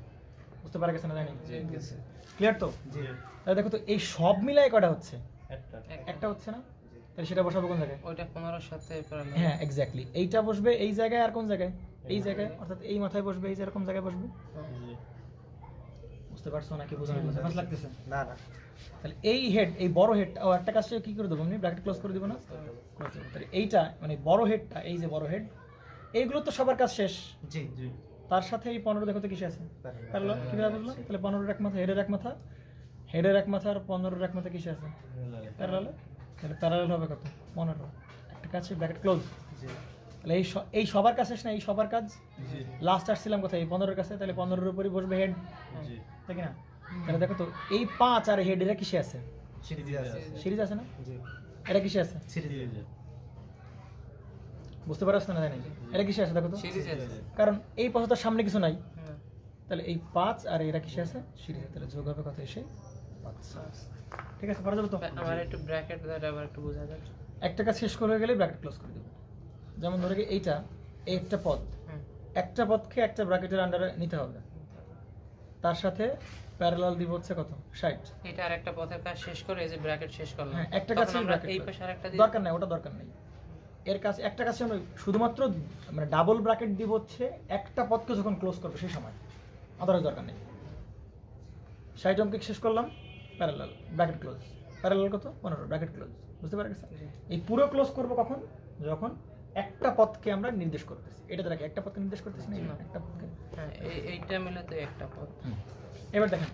বুঝতে পারা গেছে না? জানি জি, গেছে। ক্লিয়ার তো? জি তাহলে দেখো তো এই সব মিলাই কটা হচ্ছে? একটা একটা হচ্ছে না? তাহলে সেটা বসাবো কোন জায়গায়? ওইটা 15 সাথে parallel। হ্যাঁ এক্স্যাক্টলি, এইটা বসবে এই জায়গায় আর কোন জায়গায়? এই জায়গায়, অর্থাৎ এই মাথায় বসবে, এই যে এরকম জায়গায় বসবে, জি বুঝতে পারছো নাকি? বোঝানো লাগতেছে? না না তাহলে এই হেড, এই বড় হেডটা ও একটা কাজ কি করে দেবো আমি? ব্র্যাকেট ক্লোজ করে দিব না? Close দেবো। তাহলে এইটা মানে বড় হেডটা, এই যে বড় হেড, এইগুলো তো সবার কাজ শেষ। জি জি তার সাথে এই 15 দেখো তো কিসে আছে? Parallel parallel. কিভাবে বুঝলাম? তাহলে 15 এক মাথা, হেডের এক মাথা, হেডের এক মাথা আর 15 এক মাথা কিসে আছে? প্যারালাল। তাহলে প্যারালাল হবে কত? 15। একটা কাজ ব্র্যাকেট ক্লোজ। জি তাহলে এই সবার কাজ শেষ না? এই সবার কাজ জি লাস্ট আসছিলাম কোথায়? এই 15 এর কাছে। তাহলে 15 এর উপরই বসবে হেড, জি তাই কি না? তাহলে দেখো তো এই 5 আর হেড এরা কিসে আছে? সিরিজ আছে সিরিজ আছে না? জি এটা কিসে আছে? সিরিজ বুঝতে পারছ না? জানি এটা কিসে আছে দেখো তো? সিরিজ আছে। কারণ এই পথটার সামনে কিছু নাই, হুম। তাহলে এই 5 আর এরা কিসে আছে? সিরিজে। তাহলে যোগ হবে কত? এসে আচ্ছা ঠিক আছে, করা যাবে তো? আমার একটু ব্র্যাকেট ধরে আবার একটু বোঝা যায়। একটা কাজ শেষ করে গেলে ব্র্যাকেট ক্লোজ করে দেবো। যেমন ধরে কি এইটা, এই একটা পদ, হুম। একটা পদকে একটা ব্র্যাকেটের আন্ডারে নিতে হবে, তার সাথে প্যারালাল দিব হচ্ছে কত 60। এটা আর একটা পথের কাজ শেষ করে এই যে ব্র্যাকেট শেষ করলাম, হ্যাঁ, একটা তখন কাছে আমরা ব্র্যাকেট এই ক্লোজ। পাশে আরেকটা দিই। দরকার নাই, ওটা দরকার নেই। এর কাছে একটা কাছে আমরা শুধুমাত্র মানে ডাবল ব্র্যাকেট দিব হচ্ছে একটা পদকে যখন ক্লোজ করবে সেই সময়, আদারওয়াইজ দরকার নেই। 60 অঙ্কিক শেষ করলাম, প্যারালাল ব্র্যাকেট ক্লোজ, প্যারালাল কত 15 ব্র্যাকেট ক্লোজ। বুঝতে পারা গেছে? জি। এই পুরো ক্লোজ করব কখন? যখন একটা পথকে আমরা নির্দেশ করতেছি। এটা দেখে একটা পথকে নির্দেশ করতেছি না, না। একটা পথকে। হ্যাঁ এইটা মিলে তো একটা পথ। এবার দেখেন,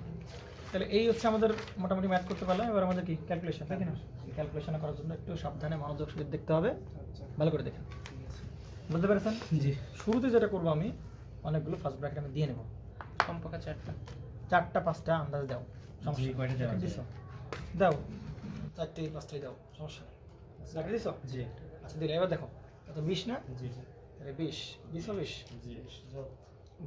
তাহলে এই হচ্ছে আমাদের মোটামুটি ম্যাথ করতে পারলাম। এবার আমাদের কি ক্যালকুলেশন, তাই কি না? ক্যালকুলেশন করার জন্য একটু সাবধানে মনোযোগ সহিত দেখতে হবে, ভালো করে দেখেন। বুঝতে পেরেছেন? জি শুরুতে যেটা করবো আমি, অনেকগুলো ফার্স্ট ব্র্যাকেট আমি দিয়ে নেব, কমপক্ষে 4টা। 4টা 5টা আন্দাজ দাও, সমস্যা জি, কয়টা দেওয়া নেই। যায়? দিছো? দাও 4টে 5টাই দাও, সমস্যা নেই। ব্র্যাকেট দিছো? জি আচ্ছা দিলে। এবার দেখো, কত 20 না? জি তাহলে 20 20 20 জি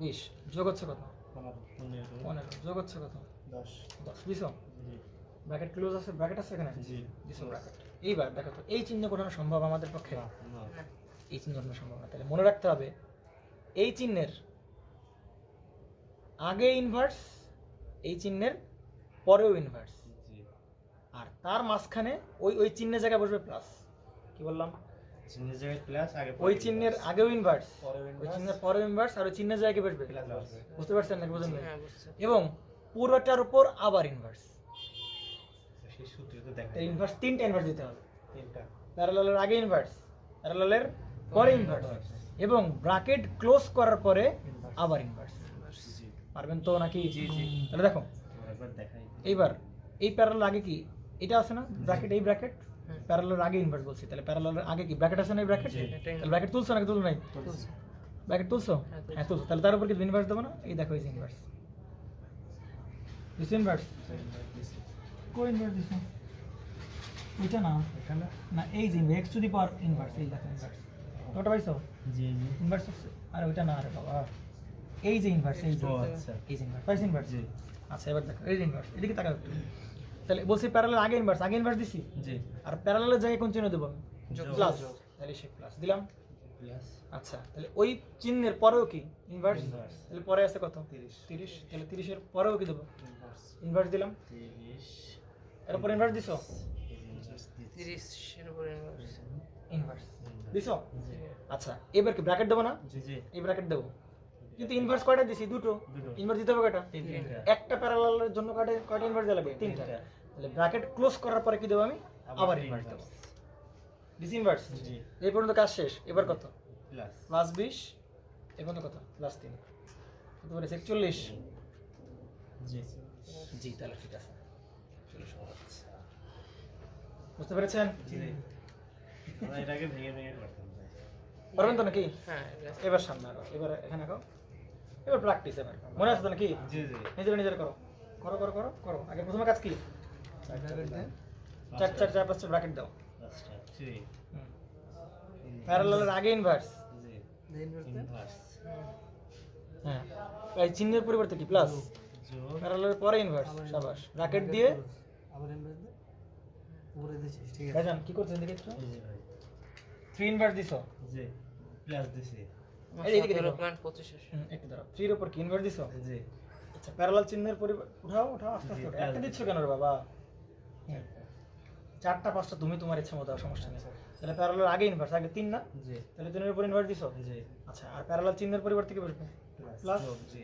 20 যোগ হচ্ছে কত? 15 15 যোগ হচ্ছে কত? 10 10 দিছো? জি ব্র্যাকেট ক্লোজ আছে, ব্র্যাকেট আছে এখানে? জি দিছো ব্র্যাকেট। এইবার দেখো তো, এই চিহ্ন কোটানো সম্ভব আমাদের পক্ষে? না না। এই চিহ্ন কোটানো সম্ভব না। তাহলে মনে রাখতে হবে, এই চিহ্নের আগে ইনভার্স, এই চিহ্নের পরেও ইনভার্স, জি আর তার মাঝখানে ওই ওই চিহ্নের জায়গায় বসবে প্লাস। কি বললাম? চিহ্নের জায়গায় প্লাস আগে ওই চিহ্নের আগেও ইনভার্স, পরেও ওই inverse, চিহ্নের পরেও ইনভার্স, আর ওই চিহ্নের জায়গায় বসবে প্লাস আসবে। বুঝতে পারছেন নাকি? বুঝেন নাই? হ্যাঁ বুঝছি। এবং পুরোটার উপর আবার ইনভার্স। সেই সূত্রে তো দেখা তাই ইনভার্স 3টা ইনভার্স দিতে হবে। তিনটা প্যারালালের আগে ইনভার্স, প্যারালালের পরে ইনভার্স, এবং ব্র্যাকেট ক্লোজ করার পরে আবার ইনভার্স। জি পারবেন তো নাকি? জি জি তাহলে দেখো, একবার দেখাই এইবার এই প্যারালাল আগে কি এটা আছে না ব্র্যাকেট, এই ব্র্যাকেট হুম। প্যারালালের আগে ইনভার্স বলছি, তাহলে প্যারালালের আগে কি ব্র্যাকেট আছে না? এই ব্র্যাকেট, জি। তাহলে ব্র্যাকেট তুলছো নাকি তুলো নাই? বুঝছি। ব্র্যাকেট তুলছো? হ্যাঁ, তুলছি। হ্যাঁ তুলছো। তাহলে তার উপর কি ইনভার্স দেবো না? এই দেখো, এই ইনভার্স দিছো, ইনভার্স কো ইনভার্স দিছো? ওইটা না, এখানে না এই যে x to the power inverse, এই দেখো ইনভার্স, ওটা পাইছো? জি জি ইনভার্স হচ্ছে, আর ওইটা না, আরে বাবা, এই যে ইনভার্স, এই যে ও আচ্ছা এই যে ইনভার্স, পাইছো ইনভার্স? জি আচ্ছা এবার দেখো, এই যে ইনভার্স, এদিকে তাকাও একটু। তাহলে বলছি প্যারালাল আগে ইনভার্স, আগে ইনভার্স দিছি, জি আর প্যারালালের জায়গায় কোন চিহ্ন দেবো? যোগ। প্লাস। তাহলে সে প্লাস দিলাম। প্লাস আচ্ছা, তাহলে ওই চিহ্নের পরেও কি ইনভার্স? Inverse। তাহলে পরে আছে কত? 30 30। তাহলে 30 এর পরেও কি দেবো? ইনভার্স ইনভার্স দিলাম। 30 এর উপর ইনভার্স দিছো? 30 এর উপরে inverse। ইনভার্স দিছো? জি আচ্ছা, এবার কি ব্র্যাকেট দেবো না? জি জি এই ব্র্যাকেট দেবো, কিন্তু ইনভার্স কয়টা দিছি? দুটো। দুটো। ইনভার্স দিতে হবে কয়টা? তিনটা একটা প্যারালালের জন্য কয়টা ইনভার্স দেওয়া লাগবে? 3টা। তিনটা। তাহলে ব্র্যাকেট ক্লোজ করার পরে কি দেবো আমি? আবার তিনটা। ইনভার্স দেবো। This inverse. জি এই পর্যন্ত কাজ শেষ। এবার কত? প্লাস প্লাস 20, এর পর্যন্ত কত? প্লাস 3, কত বলে 41। জি জি, তাহলে ঠিক আছে। বুঝতে পেরেছেন? জি আমরা এটাকে ভেঙে ভেঙে করতাম ভাই। পারবেন তো নাকি? হ্যাঁ এটা এবার সামনে আরো, এবার এখানে আঁকো। এবার প্র্যাকটিস, এবার মনে আছে তো নাকি? জি জি নিজের নিজের করো, করো করো করো করো। আগে প্রথমে কাজ কি? ব্র্যাকেট দেন। 4 5 ব্র্যাকেট দাও। পাঁচটা 3 প্যারালালের আগে ইনভার্স। জি ইনভার্স দেন। ইনভার্স হ্যাঁ, এই চিহ্নের পরিবর্তে কি প্লাস? যোগ প্যারালালের পরে ইনভার্স। শাবাশ। ব্র্যাকেট দিয়ে আবার ইনভার্স দেন। উপরে দিয়েছিস, ঠিক আছে। ভাইজান কি করছেন দেখে একটু? এই যে ভাই 3 ইনভার্স দিছো। জি প্লাস দিছি এইদিকে দেখো। 17.25 আসে। একটু দাঁড়াও। 3 এর উপর কি ইনভার্স দিছো? জি আচ্ছা, প্যারালাল চিহ্নের পরিবর্তে উঠাও উঠাও, আস্তে আস্তে জি, উঠাও। plus একটা দিচ্ছ কেন রে বাবা? 4টা 5টা তুমি তোমার ইচ্ছা মতো দাও, সমস্যা নেই। তাহলে প্যারালাল আগে ইনভার্স, আগে 3 না? জি তাহলে 3 এর উপর ইনভার্স দিছো। জি আচ্ছা, আর প্যারালাল চিহ্নের পরিবর্তে কি বসবে? প্লাস। যোগ জি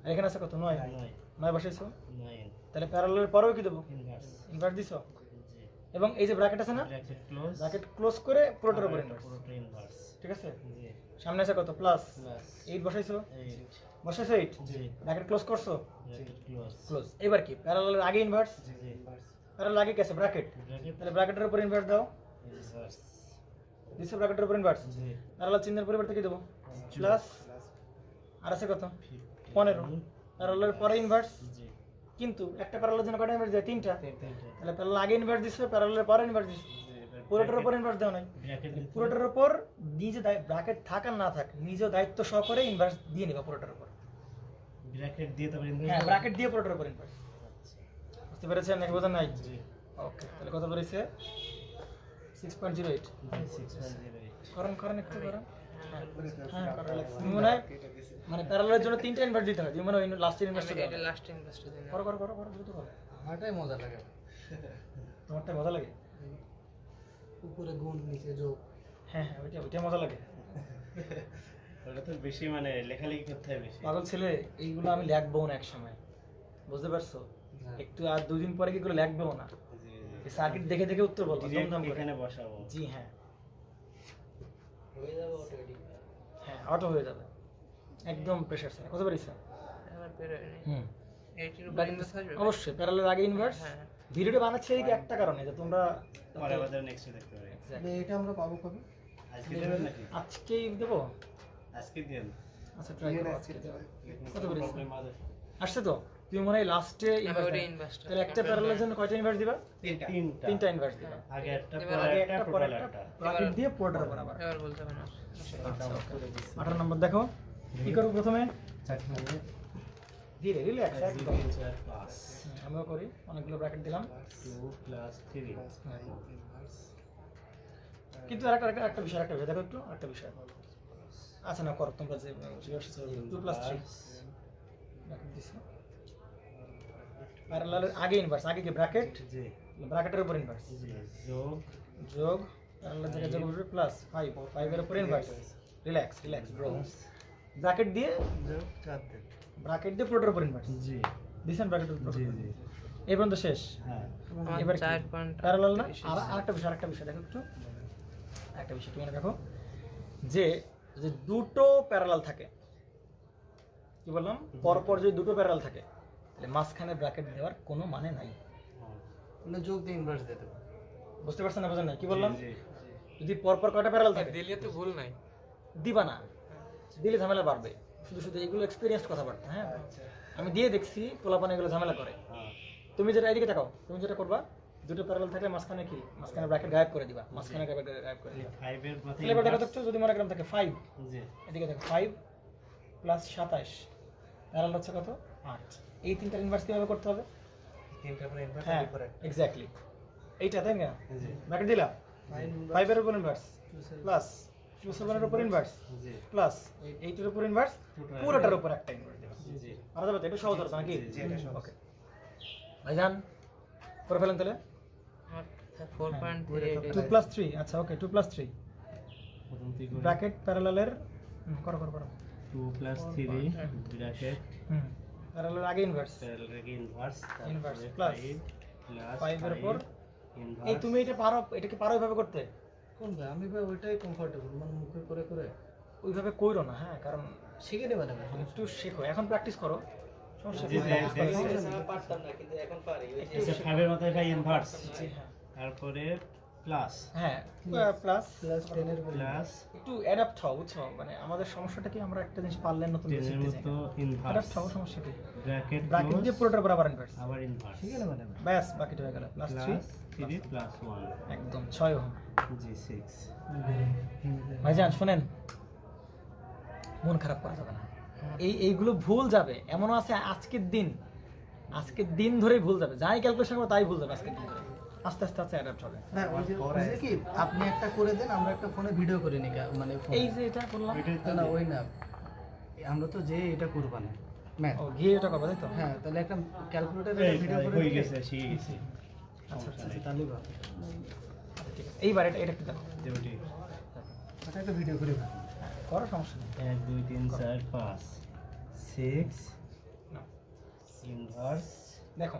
আর এখানে আছে কত? 9। 9 9 বসাইছো। 9 তাহলে প্যারালালের পরেও কি দেবো? ইনভার্স ইনভার্স দিছো। জি এবং এই যে ব্র্যাকেট আছে না, ব্র্যাকেট ক্লোজ ব্র্যাকেট ক্লোজ করে পুরোটার উপর ইনভার্স। পুরোটা ইনভার্স ঠিক আছে? জি সামনে আছে কত? প্লাস। প্লাস 8 বসাইছো। 8 বসাইছো 8। জি ব্র্যাকেট ক্লোজ করছো। Bracket close close. এবার কি? প্যারালালের আগে ইনভার্স, জি জি প্যারালাল আগে কি আছে? ব্র্যাকেট। ব্র্যাকেট তাহলে ব্র্যাকেটের উপর ইনভার্স দাও। ইনভার্স দিছো ব্র্যাকেটের উপর ইনভার্স। জি প্যারালাল চিহ্নের পরিবর্তে কি দেবো? প্লাস। আর আছে কত? 15 15। প্যারালালের পরে ইনভার্স, জি কিন্তু একটা প্যারালালের জন্য কয়টা ইনভার্স দেয়? 3টা। তিনটা তাহলে প্যারালাল আগে ইনভার্স দিছো, প্যারালালের পরে ইনভার্স দিছো। পুরোটার উপর ইনভার্স দাও নাই। ব্র্যাকেট পুরোটার উপর নিজে ব্র্যাকেট থাক আর না থাক, নিজেও দায়িত্ব সহকারে ইনভার্স দিয়ে নিবা পুরোটার উপর। ব্র্যাকেট দিয়ে তারপর হ্যাঁ, ইনভার্স ব্র্যাকেট দিয়ে পুরোটার উপর ইনভার্স। বুঝতে পেরেছেন নাকি বোঝেন নাই? ওকে, তাহলে কত বেরিয়েছে? 6.08। 6.08 করেন করেন একটু করেন। হ্যাঁ করা লাগছে। মনে হয় মানে প্যারালালের জন্য 3টা ইনভার্স দিতে হয়। তুমি মনে হয় লাস্ট ইনভার্সটা দাও। এটা লাস্ট ইনভেস্টর দিন। করো করো করো করো দ্রুত করো। আমারটাই মজা লাগে। তোমারটা মজা লাগে? উপরে গুণ নিচে যোগ। হ্যাঁ হ্যাঁ ওইটা মজা লাগে। ওটা তো বেশি মানে লেখালেখি করতে হয় বেশি। পাগল ছেলে, এইগুলো আমি লিখবো না এক সময়, বুঝতে পারছো? হ্যাঁ। একটু আর 2 দিন পরে কি এগুলো লিখবেও না, জি এই সার্কিট দেখে দেখে উত্তর বলবো দমদম করে। এখানে বসাবো। জি হ্যাঁ হয়ে যাবে অটোমেটিক। হ্যাঁ অটো হয়ে যাবে একদম প্রেসার ছাড়া। কত পারিস? আমার বের হয়নি। হুম 80 এর উপর ইনভেস্ট আসবে? অবশ্যই প্যারালাল আগে ইনভার্স। হ্যাঁ। ভিডিওটা বানাচ্ছি এই একটা কারণে যে তোমরা পরে আমাদের নেক্সট দেখতে পারি। Exactly. এটা আমরা পাবো কবে? আজকে দেবেন নাকি? আজকেই দেবো। আজকে দেন। আচ্ছা ট্রাই করো আজকে দেবো। কত পারিস? প্রবলেম আছে। আসছে তো? তুমি মনে হয় লাস্টে আমি ইনভার্স ওটা ইনভেস্ট। তাহলে একটা প্যারালালের জন্য কয়টা ইনভার্স দিবা? তিনটা। 3টা ইনভার্স দিবা। আগে একটা এবার পরে আগে একটা একটা পরে টোটাল একটা একটা। ব্র্যাকেট দিয়ে পুরোটার উপর আবার। এবার বলতে হবে না। 18 নম্বর দেখো কি করব প্রথমে? চারটি হবে। ধীরে রিল্যাক্স একদম। 4 প্লাস আমিও করি, অনেকগুলো ব্র্যাকেট দিলাম। 2 প্লাস 3 কিন্তু একটা বিষয় দেখো একটু একটা বিষয়। আচ্ছা না করো তোমরা যে 2 প্লাস 3 ব্র্যাকেট দিছো। প্যারালালের আগে ইনভার্স, আগে কি ব্র্যাকেট, জি ব্র্যাকেটের উপর ইনভার্স, জি যোগ যোগ প্যারালালের জায়গায় যোগ হবে প্লাস 5 এর উপর ইনভার্স। Relax bro. ব্র্যাকেট দিয়ে যোগ 4 দিন। ব্র্যাকেট দিয়ে পুরোটার উপর ইনভার্স জি দিছেন, ব্র্যাকেটের উপর। জি জি এই পর্যন্ত শেষ। হ্যাঁ আমার এবার 4 পয়েন্ট প্যারালাল না? আর আরেকটা বিষয় দেখো একটু, একটা বিষয় তুমি মনে রাখো যে যে দুটো প্যারালাল থাকে, কি বললাম, পরপর যদি দুটো প্যারালাল থাকে তাহলে মাঝখানে ব্র্যাকেট দেওয়ার কোনো মানে নাই। মানে যোগ দিয়ে ইনভার্স দিয়ে দেবো। বুঝতে পারছেন না? বোঝেন না কি বললাম? জি যদি পরপর কয়টা প্যারালাল থাকে দিলে তো ভুল নাই। দিবা না, দিলে ঝামেলা বাড়বে। শুধু এগুলো এক্সপিরিয়েন্স কথাবার্তা। হ্যাঁ আমি দিয়ে দেখছি পোলাপান এগুলো ঝামেলা করে। হ্যাঁ তুমি যেটা এদিকে তাকাও, তুমি যেটা করবা দুটো প্যারালাল থাকলে মাঝখানে কি, মাঝখানে ব্র্যাকেট গায়েব করে দিবা, মাঝখানে গায়েব করে দিবা। 5 এর মাথায় তাহলে এবার দেখো দেখছো যদি মনে করেন থাকে 5, জি এদিকে দেখো 5 প্লাস 27 প্যারালাল হচ্ছে কত? 8। এই তিনটা ইনভার্স কিভাবে করতে হবে? তিনটা পরে ইনভার্স হ্যাঁ পরে এক্স্যাক্টলি এইটা, তাই না? জি ব্র্যাকেট দিলা 5 এর উপর ইনভার্স প্লাস 27 এর উপর ইনভার্স জি প্লাস 8 এর উপর ইনভার্স, পুরোটার উপর একটা ইনভার্স দিবা। জি আর যাবে তো, এটা সহজ হতো নাকি? জি, এটা সহজ। ওকে ভাইজান করে ফেলেন তাহলে। আমার 4.38 2 প্লাস 3, আচ্ছা ওকে 2 প্লাস 3 প্রথম থেকে ব্র্যাকেট প্যারালালের করো 2 প্লাস 3 ব্র্যাকেট প্যারালাল আগে ইনভার্স, প্যারালাল কে ইনভার্স Inverse তারপরে plus 5 প্লাস 5 এর উপর। ইনভার্স এই তুমি এটা পারো, এটা কি পারো এইভাবে করতে? কোন ভাই? আমি ভাই ওইটাই কমফোর্টেবল, মানে মুখে করে করে ওইভাবে কইরো না, হ্যাঁ কারণ শিখে নেবে না ভাই। একটু শেখো, এখন প্র্যাকটিস করো, সমস্যা জি, নেই, practice করো। পারতাম না কিন্তু এখন পারি। একটু আচ্ছা শেখো। 5 এর মাথায় ভাই ইনভার্স জি হ্যাঁ তারপরে প্লাস হ্যাঁ প্লাস প্লাস 10 এর প্লাস একটু অ্যাডাপ্ট হও, বুঝছো? মানে আমাদের সমস্যাটা কি, আমরা একটা জিনিস পারলে নতুন 10 এর মতো ইনভার্স অ্যাডাপ্ট হও, সমস্যা কি? ব্র্যাকেট ব্র্যাকেট দিয়ে পুরোটার উপর আবার ইনভার্স, আবার ইনভার্স শিখে নেবে না ভাই। ব্যাস বাকিটা হয়ে গেল। প্লাস 3 প্লাস 3 প্লাস 1 একদম 6 ওহম। জি 6 ভাইজান শুনেন, মন খারাপ করা যাবে না, এইগুলো ভুল যাবে। এমনও আছে আজকের দিন ধরেই ভুল যাবে, যাই ক্যালকুলেশন করবো তাই ভুল যাবে আজকের দিন ধরে। আস্তে আস্তে অ্যাডাপ্ট হবে। না ওই যে কি আপনি একটা করে দেন, আমরা একটা ফোনে ভিডিও করে নিই, মানে এই যে এটা করলাম, না ওই না, আমরা তো যে এটা করব না ম্যাথ। ও গিয়ে এটা করবো তাই তো? হ্যাঁ তাহলে একটা ক্যালকুলেটরে এই ভিডিও করে হয়ে দিলে- গেছে শিখে গেছি আচ্ছা আচ্ছা আচ্ছা, তাহলেই ভালো। আচ্ছা, ঠিক আছে। এইবার এটা একটু দেখো, যেটি এটা একটা ভিডিও করে ফেলি। করো সমস্যা নেই। 1 2 3 4 5 6 নাও, ইনভার্স দেখো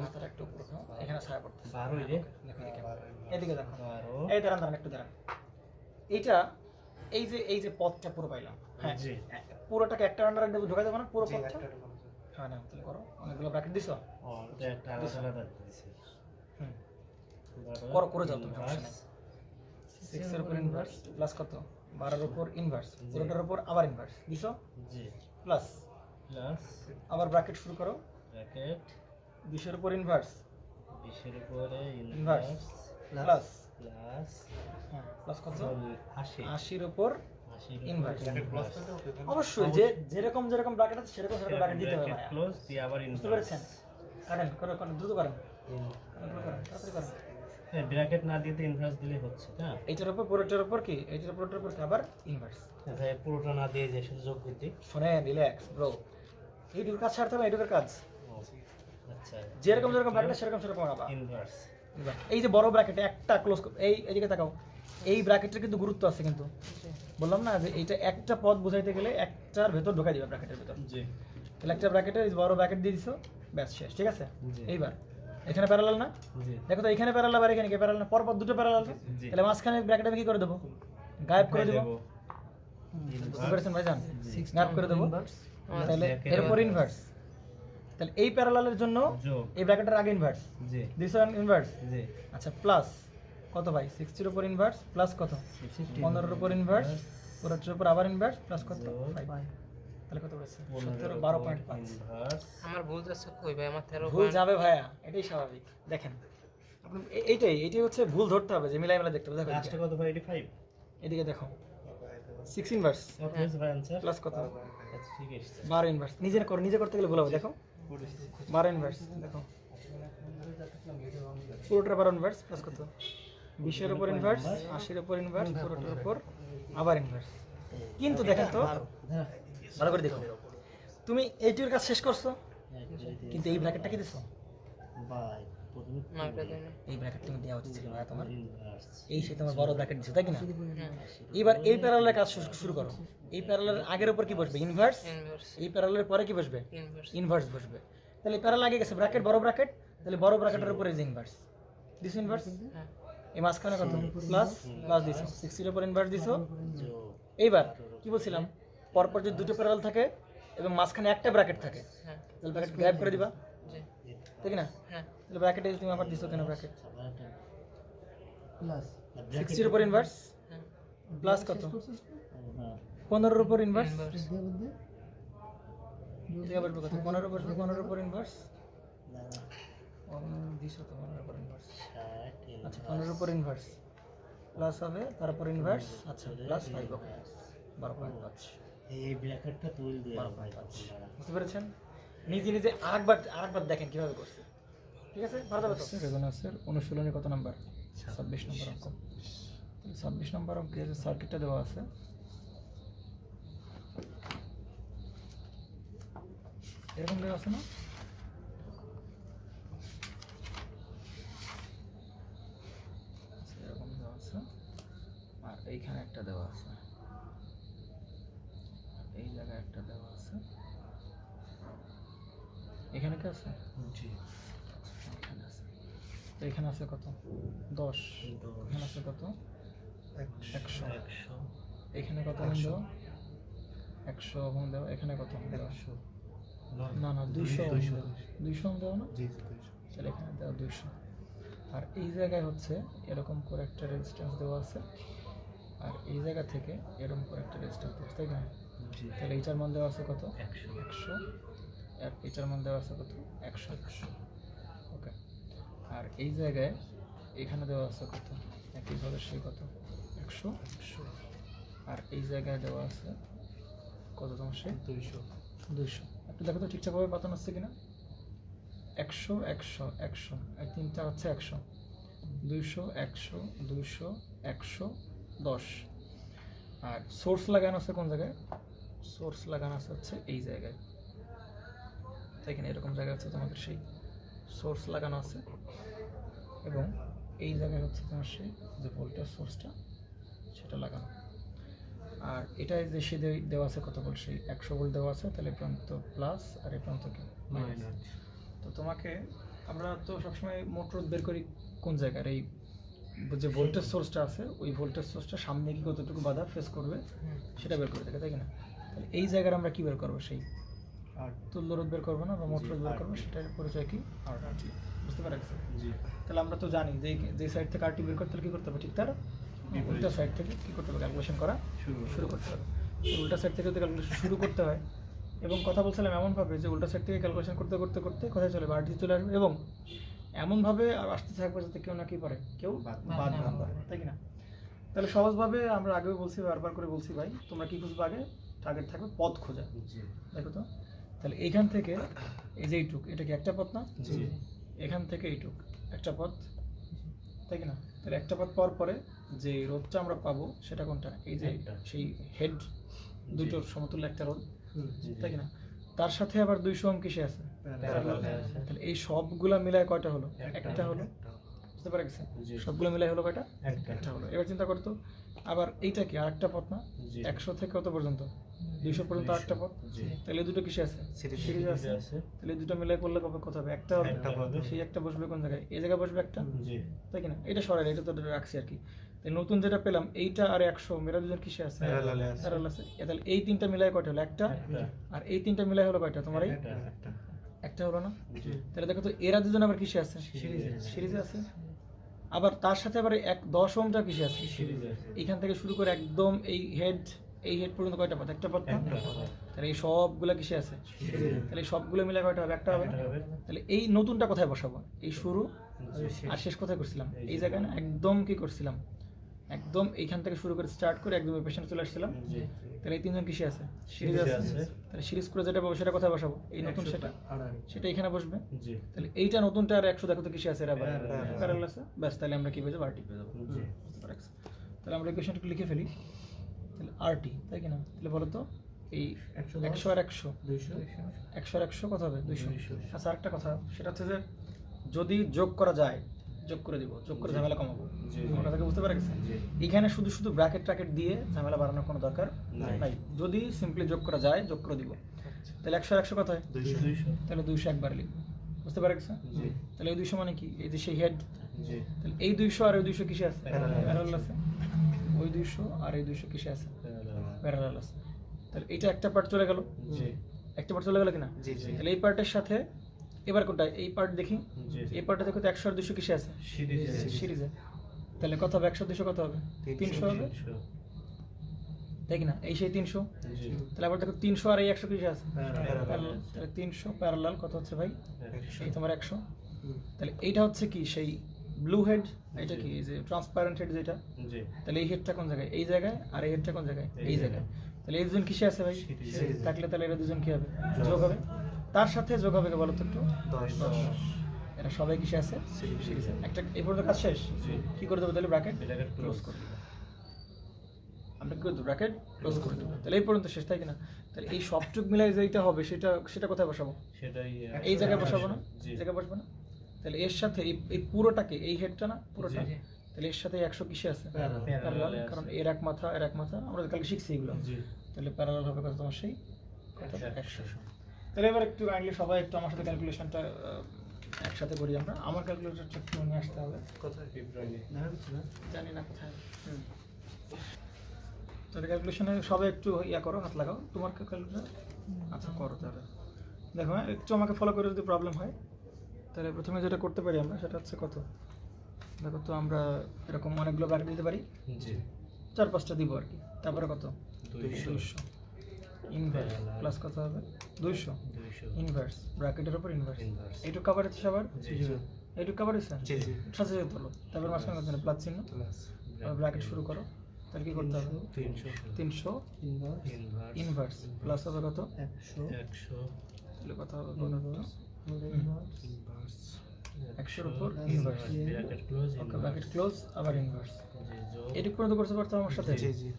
হাতটা একটু উপরে উঠাও, এখানে ছায়া পড়তে 12 রে দেখো এদিকে দেখো, 12 এই দাঁড়ান একটু দাঁড়ান। এইটা এই যে পথটা পুরো পাইলাম, হ্যাঁ জি পুরোটাকে একটা আন্ডারে ঢোকা যাবে না পুরো পথটা? হ্যাঁ না তাহলে করো, অনেকগুলো ব্র্যাকেট দিছো। ও এটা একটা আলাদা আলাদা দিয়েছে হুম 12 করো করে যাও তুমি, সমস্যা নেই। 6 এর উপর ইনভার্স প্লাস কত? 12 এর উপর ইনভার্স, পুরোটার উপর আবার ইনভার্স দিছো জি প্লাস প্লাস আবার ব্র্যাকেট শুরু করো, ব্র্যাকেট 20 এর উপর ইনভার্স 20 এর উপরে ইনভার্স ইনভার্স প্লাস প্লাস হ্যাঁ প্লাস কত? 80 80 এর উপর 80 ইনভার্স। ইনভার্স অবশ্যই যেরকম ব্র্যাকেট আছে সেরকম ব্র্যাকেট দিতে হবে ভাইয়া। ক্লোজ দিয়ে আবার বুঝতে ইনভার্স পেরেছেন? কাটেন করেন দ্রুত করেন তাড়াতাড়ি করেন। হ্যাঁ ব্র্যাকেট না দিয়ে ইনভার্স দিলে হচ্ছে না। এইটার উপর পুরোটার উপর কি এইটার পুরোটার উপর কি আবার ইনভার্স। হ্যাঁ ভাই পুরোটা না দিয়ে যে শুধু যোগ করতে। শোনেন রিল্যাক্স ব্রো, এইটুকুর কাজ ছাড়তে হবে, এইটুকুর কাজ আচ্ছা যেরকম ব্র্যাকেট সেরকম আবার ইনভার্স। এই যে বড় ব্র্যাকেটে একটা ক্লোজ এইদিকে তাকাও, এই ব্র্যাকেটের কিন্তু গুরুত্ব আছে কিন্তু বললাম না যে এইটা একটা পদ বোঝাইতে গেলে একটার ভেতর ঢোকাই দিবে ব্র্যাকেটের ভেতর। জি তাহলে একটা ব্র্যাকেটে বড় ব্র্যাকেট দিয়ে দিছো, ব্যাস শেষ, ঠিক আছে। জি। এইবার এখানে প্যারালাল না, জি দেখো তো এখানে প্যারালাল আর এখানে কি প্যারালাল না, পরপর দুটো প্যারালাল। জি। তাহলে মাঝখানে ব্র্যাকেট আমি কি করে দেবো, গায়েব করে দেবো, বুঝতে ইনভার্স। পেরেছেন ভাইজান, গায়েব করে দেবো। তাহলে ব্র্যাকেট এর উপর ইনভার্স, তাহলে এই প্যারালালের জন্য যোগ। এই ব্র্যাকেটের আগে ইনভার্স, জি দিস ওয়ান ইনভার্স। জি আচ্ছা প্লাস কত ভাই, 60 এর উপর ইনভার্স প্লাস কত 15 এর উপর ইনভার্স, পুরোটার উপর আবার ইনভার্স প্লাস কত 5। তাহলে কত হয়েছে 12.5। ইনভার্স। আমার ভুল যাচ্ছে কই ভাই, আমার 13 ভুল যাবে ভাইয়া, এটাই স্বাভাবিক। দেখেন আপনি এইটাই হচ্ছে ভুল ধরতে হবে, যে মিলাই মিলাই দেখতে হবে। দেখো লাস্টে কত ভাই 85? এদিকে দেখো 6 ইনভার্স কত হয়েছে ভাই आंसर? প্লাস কত আচ্ছা ঠিক আছে। 12 ইনভার্স। নিজে করতে গেলে ভুল হবে। দেখো 12 ইনভার্স, দেখো পুরোটার 12 ইনভার্স প্লাস কত 20 এর উপর ইনভার্স, 80 এর উপর ইনভার্স, পুরোটার উপর আবার ইনভার্স। কিন্তু দেখেন তো ভালো করে দেখো, তুমি এইটির কাজ শেষ করছো কিন্তু এই ব্র্যাকেটটা কি দিছো, ভাই প্রথমে না এটা দেয় না। এই ব্র্যাকেট তুমি দেওয়া উচিত ছিল ভাই তোমার, ইনভার্স। এই সে তোমার বড় ব্র্যাকেট দিছো তাই কি না। হ্যাঁ এবার এই প্যারালালের কাজ শুরু করো। এই প্যারালালের আগের উপর কি বসবে, ইনভার্স। ইনভার্স এই প্যারালালের পরে কি বসবে, ইনভার্স ইনভার্স বসবে। তাহলে প্যারালাল আগে গেছে ব্র্যাকেট, বড় ব্র্যাকেট, তাহলে বড় ব্র্যাকেটের উপরে যে ইনভার্স দিস ইনভার্স, হ্যাঁ এই মাঝখানে কত প্লাস প্লাস দিছো, 60 এর উপর ইনভার্স দিছো। যোগ। এইবার কি বলছিলাম, পরপর যদি দুটো প্যারালাল থাকে এবং মাঝখানে একটা ব্র্যাকেট থাকে, হ্যাঁ তাহলে ব্র্যাকেট গায়েব করে দিবা, জি ঠিক না। হ্যাঁ তাহলে ব্র্যাকেটে তুমি আবার দিছো কেন ব্র্যাকেট, প্লাস 60 এর উপর ইনভার্স হ্যাঁ প্লাস কত হ্যাঁ 15 এর উপর ইনভার্স, ইনভার্স এদিকে বসবে কত 15 এর উপর, 15 এর উপর ইনভার্স দিছো তো 15 এর উপর ইনভার্স। 60 আচ্ছা 15 এর উপর ইনভার্স প্লাস হবে, তারপর ইনভার্স, আচ্ছা প্লাস 5 ওকে 12.5। এই ব্র্যাকেটটা তুল দিয়ে ভাই বুঝতে পেরেছেন, নিজে আরেকবার দেখেন কিভাবে করছে, ঠিক আছে। ভালো হবে তো রেজোন্যান্সের অনুশীলনী কত নাম্বার, 26 নম্বর অঙ্ক। 26 নম্বর অঙ্কের সার্কিটটা দেওয়া আছে, এরকম দেওয়া আছে না, আচ্ছা, এরকম দেওয়া আছে, আর এইখানে একটা দেওয়া আছে, এই জায়গায় একটা দেওয়া আছে, এখানে কি আছে, জি এখানে আছে। তো এখানে আছে কত 10, এখানে আছে কত 100, 100 এখানে কত ওহম দেওয়া 100 ওহম দেওয়া, এখানে কত ওহম দেওয়া, না 200 ওহম দেওয়া, 200 ওহম দেওয়া না, জি তাহলে এখানে দেওয়া 200। আর এই জায়গায় হচ্ছে এরকম করে একটা রেজিস্ট্যান্স দেওয়া আছে, আর এই জায়গা থেকে এরকম করে একটা রেজিস্ট্যান্স দেওয়া আছে, তাই না। জি তাহলে এইটার মান দেওয়া আছে কত 100 100, আর এটার মান দেওয়া আছে কত 100। ওকে, আর এই জায়গায় এখানে দেওয়া আছে কত একইভাবে সেই কত 100, আর এই জায়গায় দেওয়া আছে কত তোমার সেই 200। একটু দেখো তো ঠিকঠাকভাবে বাতানো হচ্ছে কিনা, 100 100 100, আর তিনটা হচ্ছে 100, 200 100 200 100 10। আর সোর্স লাগানো আছে কোন জায়গায়, সোর্স লাগানো আছে হচ্ছে এই জায়গায়, এখানে এরকম জায়গা হচ্ছে তোমাদের সেই সোর্স লাগানো আছে, এবং এই জায়গায় হচ্ছে তোমার সেই যে ভোল্টেজ সোর্সটা সেটা লাগানো। আর এটাই যে সে দেওয়া আছে কত ভোল্ট, সেই 100 ভোল্ট দেওয়া আছে, তাহলে প্রান্ত প্লাস আর এই প্রান্ত কি মাইনাস। তো তোমাকে আমরা তো সবসময় মোটর বের করি কোন জায়গার, এই যে ভোল্টেজ সোর্সটা আছে ওই ভোল্টেজ সোর্সটা সামনে কি কতটুকু বাধা ফেস করবে সেটা বের করে থাকে, তাই না। তাহলে এই জায়গার আমরা কি বের করবো, সেই আর তুল্য রোধ বের করবো না বা মোটর রোধ বের করবো, সেটার পরিচয় কি আরটি, বুঝতে পারছি। জি তাহলে আমরা তো জানি যে সাইড থেকে আরটি বের করতে হলে কী করতে হবে, ঠিক তার উল্টা সাইড থেকে কী করতে হবে, ক্যালকুলেশন করা শুরু করতে হবে। উল্টা সাইড থেকে যদি ক্যালকুলেশন শুরু করতে হয়, এবং কথা বলছিলাম এমনভাবে যে উল্টা সাইড থেকে ক্যালকুলেশন করতে করতে করতে কোথায় চলে আরটি চলে আসবে, এবং এমনভাবে আসতে থাকবে যাতে কেউ না কি পারে, কেউ বাদ না পারে, তাই কি না। তাহলে সহজভাবে আমরা আগেও বলছি, বারবার করে বলছি ভাই, তোমরা কি খুঁজবে আগে, টার্গেট থাকবে পথ খোঁজা। জি দেখো তো তাহলে এইখান থেকে এই যে এইটুক, এটা কি একটা পথ না? জি এখান থেকে এইটুক একটা পথ, তাই কি না? তাহলে একটা পথ পাওয়ার পরে যে রোধটা আমরা পাবো সেটা কোনটা? এই যে একটা। সেই হেড দুটোর সমতুল্য একটা রোধ, জি তাই কি না? তার সাথে আবার 200 ওহম কিসে আছে? প্যারালাল আছে। তাহলে এই সবগুলা মিলায় কয়টা হলো? একটা। একটা হলো, বুঝতে পারা গেছে? জি। সবগুলো মিলায় হলো কয়টা? একটা। একটা হলো। এবার চিন্তা করতো, আবার এইটা কি আরেকটা পথ না? জি 100 থেকে কত পর্যন্ত? 200 পর্যন্ত আরেকটা পথ। জি তাহলে এই দুটো কিসে আছে? সিরিজে আছে। আছে। তাহলে এই দুটো মিলাই করলে কবে কত হবে? একটা হবে। একটা হবে। সেই একটা বসবে কোন জায়গায়? এই জায়গায় বসবে একটা, জি তাই কি না? এটা সরাই, এটা তো রাখছি আর কি। তাই নতুন যেটা পেলাম এইটা আর 100 মেরা দুজন কিসে আছে? প্যারালালে আছে। প্যারালাল আছে। তাহলে এই তিনটা মিলাই কয়টা হলো? একটা। একটা। আর এই তিনটা মিলাই হলো কয়টা? তোমার এই একটা। একটা হলো না? জি তাহলে দেখো তো এরা দুজন আবার কিসে আছে? সিরিজে আছে। সিরিজে আছে। আবার তার সাথে আবার 10 ওহমটা কিসে আছে? সিরিজে আছে। এখান থেকে শুরু করে একদম এই হেড পর্যন্ত কয়টা পথ? একটা পথ না? একটা হবে। তাহলে এই সবগুলা কিসে আছে? সিরিজে। তাহলে এই সবগুলো মিলে কয়টা হবে? একটা হবে না? একটা হবে। তাহলে এই নতুনটা কোথায় বসাবো? এই শুরু জি আর শেষ কোথায় করছিলাম? এই এই যে। জায়গায় না? একদম কি করছিলাম? একদম এইখান থেকে শুরু করে স্টার্ট করে একদম এই পেছনে চলে আসছিলাম। জি তাহলে এই তিনজন কিসে আছে? সিরিজ সিরিজে আছে। আছে। তাহলে সিরিজ করে যেটা পাবো সেটা কোথায় বসাবো? এই নতুন সেটা, সেটা এখানে বসবে। জি তাহলে এইটা নতুনটা আর 100 দেখো তো কিসে আছে? এরা প্যারালাল। প্যারালাল আছে। ব্যাস, তাহলে আমরা কি পেয়ে যাবো? আরটি পেয়ে যাবো। জি বুঝতে পারছো? তাহলে আমরা ইকুয়েশনটা লিখে ফেলি। তাহলে আরটি, তাই কি না? তাহলে বলো তো এই 100 আর 100, 100 আর 100 কত হবে? 200। 200 আচ্ছা, আরেকটা কথা, সেটা হচ্ছে যে যদি যোগ করা যায়, যোগ করে দিব, যোগ করে ঝামেলা কমাবো। জি আমার কথা কি বুঝতে পারা গেছে? জি এখানে শুধু শুধু ব্র্যাকেট ট্র্যাকেট দিয়ে ঝামেলা বাড়ানোর কোনো দরকার নাই। নাই। যদি সিম্পলি যোগ করা যায়, যোগ করে দিব। তাহলে 100 আর 100 কত হয়? 200 তাহলে 200 একবার লিখবো। বুঝতে পারা গেছে? জি তাহলে এই 200 মানে কি? এই যে সেই হেড। জি তাহলে এই 200 আর এই 200 কিসে আছে? Parallel। প্যারালাল আছে। ওই 200 আর এই 200 কিসে আছে? প্যারালাল। প্যারালাল আছে। তাহলে এটা একটা পার্ট চলে গেল, জি একটা পার্ট চলে গেল কিনা? জি জি তাহলে এই পার্টের সাথে এবার কোনটা? এই পার্ট দেখি। জি এই পার্টে দেখো তো 100 আর 200 কিসে আছে? সিরিজে আছে। সিরিজে। তাহলে কত হবে? 100 200 কত হবে? 300 হবে, 300 তাই কিনা? এই সেই 300। জি তাহলে আবার দেখো 300 আর এই 100 কিসে আছে? প্যারালাল। প্যারালাল। তাহলে 300 প্যারালাল কত হচ্ছে ভাই? 100 এই তোমার 100। তাহলে এইটা হচ্ছে কি সেই ব্লু হেড, এটা কি এই যে ট্রান্সপারেন্ট হেড যেটা? জি তাহলে এই হেডটা কোন জায়গায়? এই জায়গায়। আর এই হেডটা কোন জায়গায়? এই এই জায়গায়। তাহলে এই দুজন কিসে আছে ভাই? সিরিজে। থাকলে তাহলে এরা দুজন কি হবে? যোগ হবে। তার সাথে যোগ হবে কে বলো তো একটু? 10 এরা সবাই কিসে আছে? সিরিজে। একটা এই পর্যন্ত কাজ শেষ। জি কি করে দেবো তাহলে? ব্র্যাকেট ব্র্যাকেট ক্লোজ ক্লোজ করে দেবো। আমরা কি করে দেবো? ব্র্যাকেট ক্লোজ করে দেবো। তাহলে এই পর্যন্ত শেষ, তাই কিনা? তাহলে এই সবটুক মিলাই যেটা হবে সেটা কোথায় বসাবো? সেটাই এই জায়গায় বসাবো না? জি এই জায়গায় বসবো না? তাহলে এর সাথে এই পুরোটাকে, এই হেডটা না পুরোটা, জি। তাহলে এর সাথে 100 কিসে আছে? Parallel parallel. আছে। কারণ এর এক মাথা এর এক মাথা, আমরা কালকে শিখছি এগুলো। জি তাহলে প্যারালাল হবে কত তোমার? সেই 100 তাহলে এবার একটু কাইন্ডলি সবাই একটু আমার সাথে ক্যালকুলেশনটা একসাথে করি আমরা। আমার ক্যালকুলেটরটা একটু নিয়ে আসতে হবে, কোথায় বিপ্লবী জানি না কোথায়। তাহলে ক্যালকুলেশনে সবাই একটু ইয়া করো, হাত লাগাও। তোমার ক্যালকুলেটর আচ্ছা করো তাহলে। দেখো হ্যাঁ, একটু আমাকে ফলো করে যদি প্রবলেম হয়, তাহলে প্রথমে যেটা করতে পারি আমরা সেটা হচ্ছে কত? দেখো তো আমরা এরকম অনেকগুলো ব্র্যাকেট দিতে পারি, জি 4-5টা দিব আর কি। তারপরে কত? 200 200 ইনভার্স প্লাস কত হবে? 200 200 ইনভার্স, ব্র্যাকেটের উপর ইনভার্স। ইনভার্স এইটুকু কাভার হচ্ছে সবার? জি জি এইটুকু কাভার হচ্ছে? জি জি সাথে সাথে তোলো, তারপর মাঝখানে কত প্লাস চিহ্ন, ব্র্যাকেট শুরু করো। তাহলে কি করতে হবে? 300 ইনভার্স ইনভার্স প্লাস হবে কত? 100 তাহলে কত হবে বলো তো? 100 উপর ইনভার্স। ব্র্যাকেট ক্লোজ ওকে, ব্র্যাকেট ক্লোজ আবার ইনভার্স। জি যোগ এটুকু পর্যন্ত করতে পারতো আমার সাথে? জি জি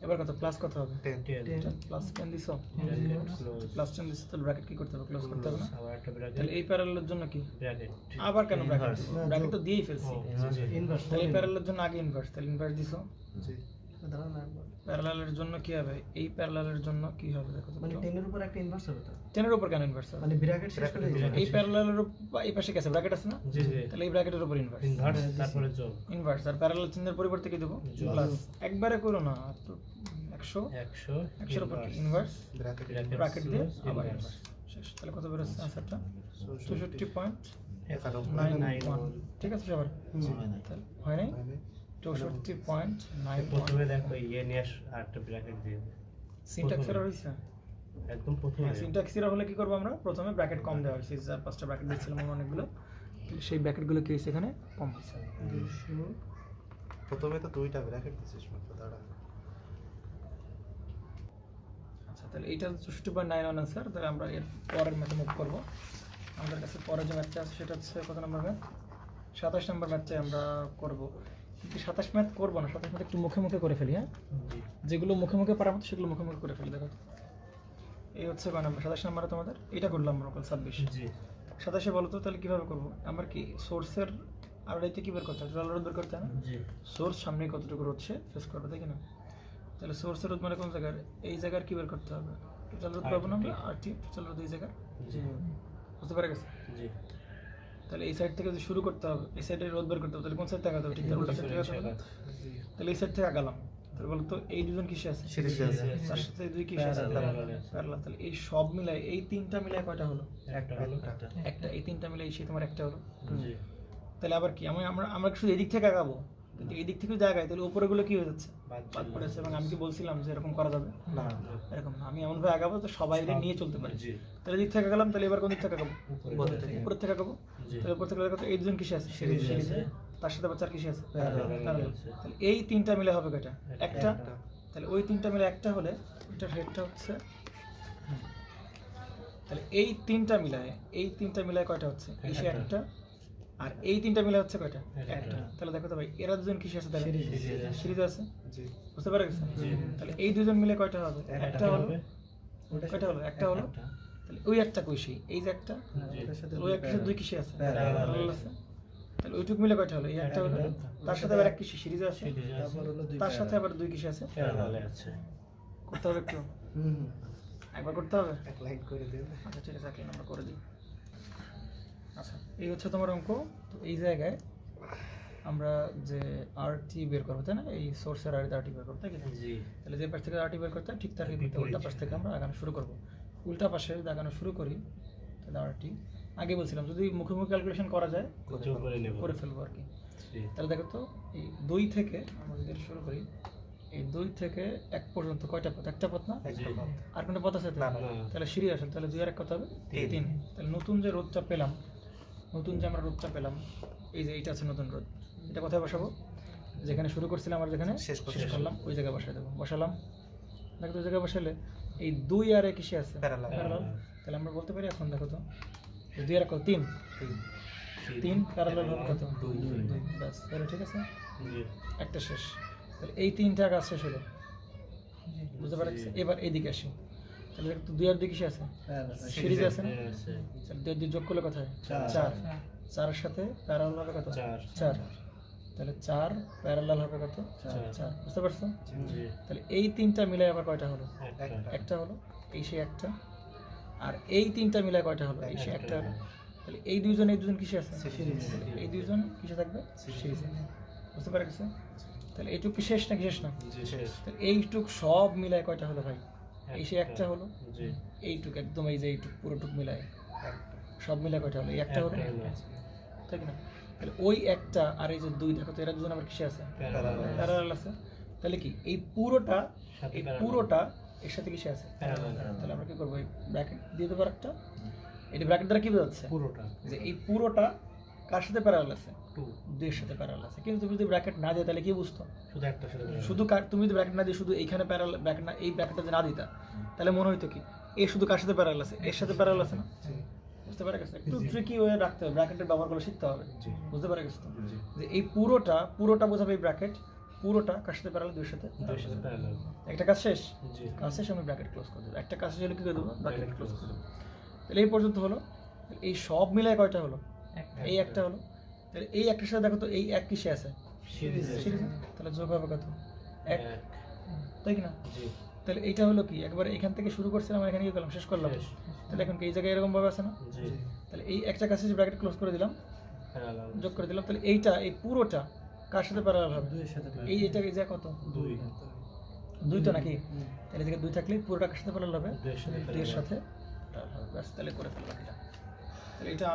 এবার কত প্লাস কত হবে? 10 প্লাস 10 দিছো? ব্র্যাকেট ক্লোজ প্লাস 10 দিছো, তাহলে ব্র্যাকেট কি করতে হবে? ক্লোজ করতে হবে না? আবার একটা ব্র্যাকেট তাহলে এই প্যারালেলের জন্য কি? ব্র্যাকেট আবার কেন ব্র্যাকেট? Inverse। ব্র্যাকেট তো দিয়েই ফেলছি। ইনভার্স তাহলে এই প্যারালেলের জন্য আগে ইনভার্স, তাহলে ইনভার্স দিছো। জি দাঁড়ান না একবার প্যারালেলের জন্য কি হবে? এই প্যারালেলের জন্য কি হবে দেখো তো? মানে 10 এর উপর একটা ইনভার্স হবে তো 10 এর উপর কেন ইনভার্স হবে? মানে ব্র্যাকেট শেষ করে Bracket এই প্যারালেলের এই পাশে কি আছে? ব্র্যাকেট আছে না? জি জি তাহলে এই ব্র্যাকেটের উপর ইনভার্স। ইনভার্স তারপরে যোগ ইনভার্স আর প্যারালেল চিহ্নের পরিবর্তে কি দেবো? যোগ। প্লাস। একবারে করো না, তো 100 100 100 এর উপর ইনভার্স ব্র্যাকেট ব্র্যাকেট দিয়ে আবার ইনভার্স ইনভার্স। শেষ। তাহলে কত বেরোচ্ছে আনসারটা? 64.91। 91 ঠিক আছে সবার? তাহলে হয় নাই? 64.91। প্রথমে দেখো ইয়ে নিয়ে আরেকটা ব্র্যাকেট দিয়ে দে। সিনট্যাক্স এরর হইছে? একদম প্রথমে সিনট্যাক্স এরর হলে কি করব আমরা? প্রথমে ব্র্যাকেট কম দেওয়া হয়েছে, 4-5টা ব্র্যাকেট দিয়েছিলাম আমরা অনেকগুলো, সেই ব্র্যাকেটগুলো কি হয়েছে এখানে? কম হয়েছে। প্রথমে তো দুইটা ব্র্যাকেট দিছিস মাত্র দাঁড়া আচ্ছা তাহলে এইটা 64.91 আনসার। তাহলে আমরা এর পরের ম্যাথে মুভ করবো। আমাদের কাছে পরের যে ম্যাথটা আছে সেটা হচ্ছে কত নম্বর ম্যাথ? 27 নম্বর ম্যাথটাই আমরা করবো। কিন্তু 27 ম্যাথ করবো না, 27 ম্যাথ একটু মুখে মুখে করে ফেলি। হ্যাঁ, যেগুলো মুখে মুখে পারার মতো সেগুলো মুখে মুখে করে ফেলি। দেখো তো, এই হচ্ছে কয় নম্বর? 27 নম্বরে তোমাদের এটা করলাম আমরা 26। জি 27 বলো তো তাহলে কীভাবে করবো? আমার কি সোর্সের আর এতে কী বের করতে হবে? টোটাল রোধ বের করতে হবে না? জি সোর্স সামনে কতটুকু রোধ সে ফেস করবে, তাই কি না? তাহলে সোর্সের রোধ মানে কোন জায়গার? এই জায়গার কী বের করতে হবে? টোটাল রোধ পাবো না আমরা, আর টি টোটাল রোধ এই জায়গার। জি বুঝতে পারে গেছে? জি তাহলে এই সাইড থেকে যদি শুরু করতে হবে, এই সাইডে রোধ বের করতে হবে, তাহলে কোন সাইড থেকে আগাতে হবে? ঠিক তার উল্টা সাইড থেকে আগাতে হবে। তাহলে এই সাইড থেকে আগালাম, তাহলে বলো তো এই দুজন কিসে আছে? সিরিজে আছে। তার সাথে দুই কিসে আছে? প্যারালাল। তাহলে এই সব মিলাই এই তিনটা মিলাই কয়টা হলো? একটা একটা। এই তিনটা মিলাই সেই তোমার একটা হলো। জি তাহলে আবার কি আমরা শুধু এদিক থেকে আগাবো, কিন্তু এই দিক থেকে জায়গায় তাহলে উপরে গুলো কি হয়ে যাচ্ছে? বাদ পড়েছে। এবং আমি কি বলছিলাম যে এরকম করা যাবে না এরকম না, আমি এমন ভাবে আগাবো তো সবাই নিয়ে চলতে পারি। জি তাহলে দিক থেকে গেলাম, তাহলে এবার কোন দিক থেকে আগাবো? উপরে থেকে। উপর থেকে আগাবো। জি তাহলে উপর থেকে দেখো তো এই দুজন কিসে আছে? সিরিজে। তার সাথে বাচ্চার কিসে আছে? প্যারালাল। তাহলে এই তিনটা মিলে হবে কয়টা? একটা। তাহলে ওই তিনটা মিলে একটা হলে ওইটার হেডটা হচ্ছে তাহলে এই তিনটা মিলায় কয়টা হচ্ছে? এই সে একটা। আর এই তিনটা মিলে হচ্ছে কয়টা? একটা। তাহলে দেখো তো ভাই এরা দুজন কিসে আছে? তাহলে সিরিজে আছে। জি বুঝতে পারে গেছে? তাহলে এই দুজন মিলে কয়টা হবে? একটা হলো। কয়টা হলো? একটা হলো। তাহলে ওই একটা কইছি, এই যে একটা, ওটার সাথে ওই একটা সাথে দুই কিসে আছে? প্যারালাল। প্যারালাল আছে। তাহলে ওইটুক মিলে কয়টা হলো? এই একটা হলো। তার সাথে আবার এক কিসে? সিরিজে আছে। তারপর হলো দুই তার সাথে আবার দুই কিসে আছে? প্যারালালে আছে করতে হবে একটু, হুম একবার করতে হবে। এক লাইন করে দেবে। আচ্ছা ঠিক আছে, এক লাইন আমরা করে দিই। আচ্ছা এই হচ্ছে তোমার অঙ্ক। তো এই জায়গায় আমরা যে আরটি বের করবো, তাই না? এই সোর্সের আরটি বের করবো, তাই কি না? জি তাহলে যে পাশ থেকে আরটি বের করতে হয় ঠিক তার বিপরীতে উল্টা পাশ থেকে আমরা আগানো শুরু করবো। উল্টা পাশে যদি আগানো শুরু করি তাহলে আরটি আগে বলছিলাম যদি মুখোমুখি ক্যালকুলেশন করা যায় যোগ করে নেব করে ফেলবো আর কি। জি তাহলে দেখো তো এই 2 থেকে আমরা যদি শুরু করি, এই 2 থেকে 1 পর্যন্ত কয়টা পথ? একটা পথ না? জি আর কোনো পথ আছে? না, তাহলে সিঁড়ি আসেন, তাহলে 2 আর 1 কত হবে? তিন। 3। তাহলে নতুন যে রোধটা পেলাম, আমরা রোধটা পেলাম, এই যে এইটা আছে নতুন রোধ, এটা কোথায় বসাবো? যেখানে শুরু করছিলাম আর যেখানে শেষ করলাম ওই জায়গায় বসাই দেবো। বসালাম, দেখো তো ওই জায়গায় বসালে এই 2 আর 1 কিসে আছে? প্যারালাল। প্যারালাল। তাহলে আমরা বলতে পারি এখন দেখো তো 2 আর 1 কত? 3। 3 প্যারালাল হবে কত? 2। ব্যাস, তাহলে ঠিক আছে, জি একটা শেষ। তাহলে এই 3টা কাজ শেষ হলো। বুঝতে পারছি? এবার এইদিকে আসি, তাহলে দেখো তো 2 আর 2 কিসে আছে? সিরিজে আছে না? আছে তাহলে 2 আর 2 যোগ করলে কোথায়? চার। 4। 4 এর সাথে প্যারালাল হবে কত? 4। তাহলে 4 প্যারালাল হবে কত? 4। বুঝতে পারছো? জি তাহলে এই তিনটা মিলে আবার কয়টা হলো? একটা একটা হলো, এই সেই একটা। আর এই তিনটা মিলে কয়টা হলো? এই সেই একটা হলো। তাহলে এই দুজন কিসে আছে? সিরিজে। এই দুজন কিসে থাকবে? সিরিজে। বুঝতে পারা গেছে? তাহলে এইটুক কি শেষ নাকি শেষ না? জি শেষ তাহলে এইটুক সব মিলায় কয়টা হলো ভাই? এই সেই একটা হলো। জি এইটুক একদম এই যে এইটুক পুরোটুক মিলায় সব মিলায় কয়টা হলো? এই একটা হলো, তাই কি না? তাহলে ওই একটা আর এই যে 2 দেখো তো এরা দুজন আবার কিসে আছে? প্যারালাল আছে। তাহলে কি এই পুরোটা এর সাথে কিসে আছে? তাহলে আমরা কি করবো? এই ব্র্যাকেট দিয়ে দেবো একটা। এটা ব্র্যাকেট দ্বারা কি বোঝাচ্ছে? পুরোটা যে এই পুরোটা কার সাথে প্যারালাল আছে? 2 2 এর সাথে প্যারালাল আছে। কিন্তু তুমি যদি ব্র্যাকেট না দিও তাহলে কি বুঝতো? শুধু একটা সাথে শুধু তুমি যদি ব্র্যাকেট না দিয়ে শুধু এইখানে প্যারালাল ব্র্যাকেট না, এই ব্র্যাকেটটা যদি না দিতা তাহলে মনে হইতো কি এই শুধু কার সাথে প্যারালাল আছে? এর সাথে প্যারালাল আছে না? বুঝতে পারা গেছে? একটু ট্রিকি ওয়ে রাখতে হবে, ব্র্যাকেটের ব্যবহার করে শিখতে হবে। বুঝতে পারা গেছে তো? যে এই পুরোটা বোঝাবে এই ব্র্যাকেট, পুরোটা কার সাথে প্যারালাল? 2 এর সাথে। দুই সাথে প্যারালাল একটা কাজ শেষ, জি কাজ শেষ আমি ব্র্যাকেট ক্লোজ করে দেবো। একটা কাজ শেষ হলে কি করে দেবো? ব্র্যাকেট ক্লোজ করে দেবো। তাহলে এই পর্যন্ত হলো। এই সব মিলায় কয়টা হলো? এই একটা হলো। তাহলে এই একটার সাথে দেখো তো এই এক কিসে আছে? সিরিজে সিরিজে। তাহলে যোগ হবে কত? 1, 1 তাই কি না? জি তাহলে এইটা হলো কি একবার এখান থেকে শুরু করছিলাম আর এখানে কি করলাম? শেষ করলাম। শেষ। তাহলে এখন কি এই জায়গায় এরকম ভাবে আছে না? জি তাহলে এই একটা কাজ শেষে ব্র্যাকেট ক্লোজ করে দিলাম, প্যারালাল যোগ করে দিলাম। তাহলে এইটা এই পুরোটা কার সাথে প্যারালাল হবে? 2 এর সাথে এই এটা এই যে কত? 2 তো নাকি? তাহলে এদিকে 2 থাকলে পুরোটা কার সাথে প্যারালাল হবে? 2 এর সাথে 2 এর সাথে প্যারালাল হবে। ব্যাস, তাহলে করে ফেলবো এটা। তাহলে এটা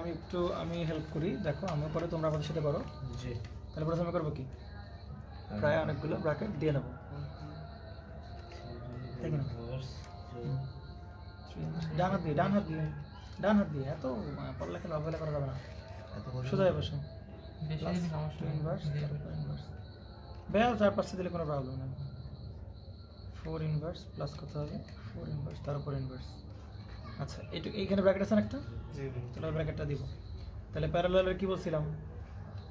আমি হেল্প করি, দেখো আমি পরে তোমরা আমাদের সাথে করো। জি তাহলে প্রথমে করবো কি? প্রায় অনেকগুলো ব্র্যাকেট দিয়ে নেবো, তাই না? ডান হাত দিয়ে এত পড়ালেখা অবহেলা করা যাবে না। সোজা বসে বেশি দিন সমস্যা নেই। ইনভার্স ব্যাস 4-5 দিলে কোনো প্রবলেম নেই। 4 4 ইনভার্স প্লাস কত হবে 4 ইনভার্স তার উপর ইনভার্স। আচ্ছা এইখানে ব্র্যাকেট আছে না একটা, তাহলে ব্র্যাকেটটা দিব। তাহলে প্যারালালের কি বলছিলাম,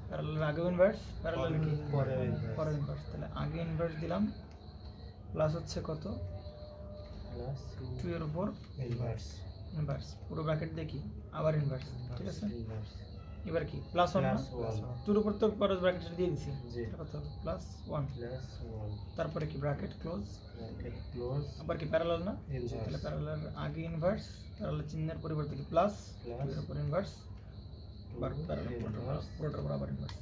প্যারালালের আগে ইনভার্স, প্যারালালের কি পরে ইনভার্স। তাহলে আগে ইনভার্স দিলাম প্লাস হচ্ছে কত 2 এর উপর ইনভার্স, পুরো ব্র্যাকেট দেখি আবার ইনভার্স, ঠিক আছে। এবার কি প্লাস 1 না, 2 এর উপর তো পরে ব্র্যাকেটটা দিয়ে দিছি, এটা কত হবে প্লাস 1, তারপরে কি ব্র্যাকেট ক্লোজ, আবার কি প্যারালাল না, তাহলে প্যারালাল আগে ইনভার্স, প্যারালাল চিহ্নের পরিবর্তে কি প্লাস 2 এর উপর ইনভার্স, আবার প্যারালাল পুরোটার উপর আবার ইনভার্স,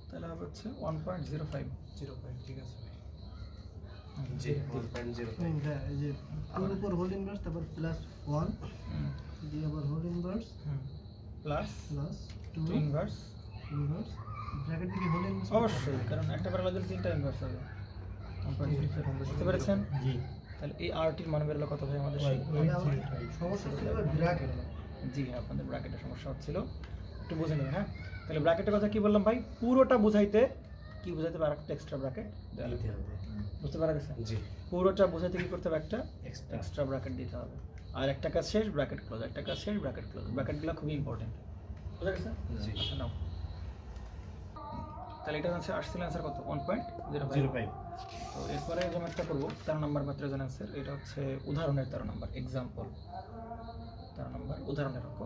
তাহলে হবে হচ্ছে 1.05। ঠিক আছে জি 1.05 এই যে 2 এর উপর হোল ইনভার্স, তারপর প্লাস 1 দিয়ে আবার whole inverse plus plus 2 2 inverse, inverse bracket থেকে হোল ইনভার্স অবশ্যই, কারণ একটা প্যারালাল দিলে 3টা ইনভার্স হবে। 1.05 বুঝতে পেরেছেন? জি তাহলে এই আরটির মান বেরোলো কত ভাই আমাদের? সমস্যা ছিল ব্র্যাকেট। জি হ্যাঁ, আপনাদের ব্র্যাকেটের সমস্যা হচ্ছিল, একটু বুঝে নেবেন। হ্যাঁ, তাহলে ব্র্যাকেটের কথা কি বললাম ভাই, পুরোটা বুঝাইতে কি বুঝাইতে হবে, আরেকটা এক্সট্রা ব্র্যাকেট দিতে হবে। বুঝতে পারা গেছে? জি পুরোটা বুঝাইতে কি করতে হবে, একটা এক্সট্রা এক্সট্রা ব্র্যাকেট দিতে হবে। আর একটা কাজ শেষ ব্র্যাকেট ক্লোজ, একটা কাজ শেষ ব্র্যাকেট ক্লোজ, ব্র্যাকেটগুলো খুবই ইম্পর্টেন্ট, বুঝা গেছে? জি আচ্ছা নাও, তাহলে এটা আনসার আসছিল, আনসার কত 1.05। 05 তো এরপরে যে ম্যাথটা করবো 13 নম্বর ম্যাথের জন্য আনসার, এটা হচ্ছে উদাহরণের 13 নম্বর, এক্সাম্পল 13 নম্বর উদাহরণের অঙ্ক।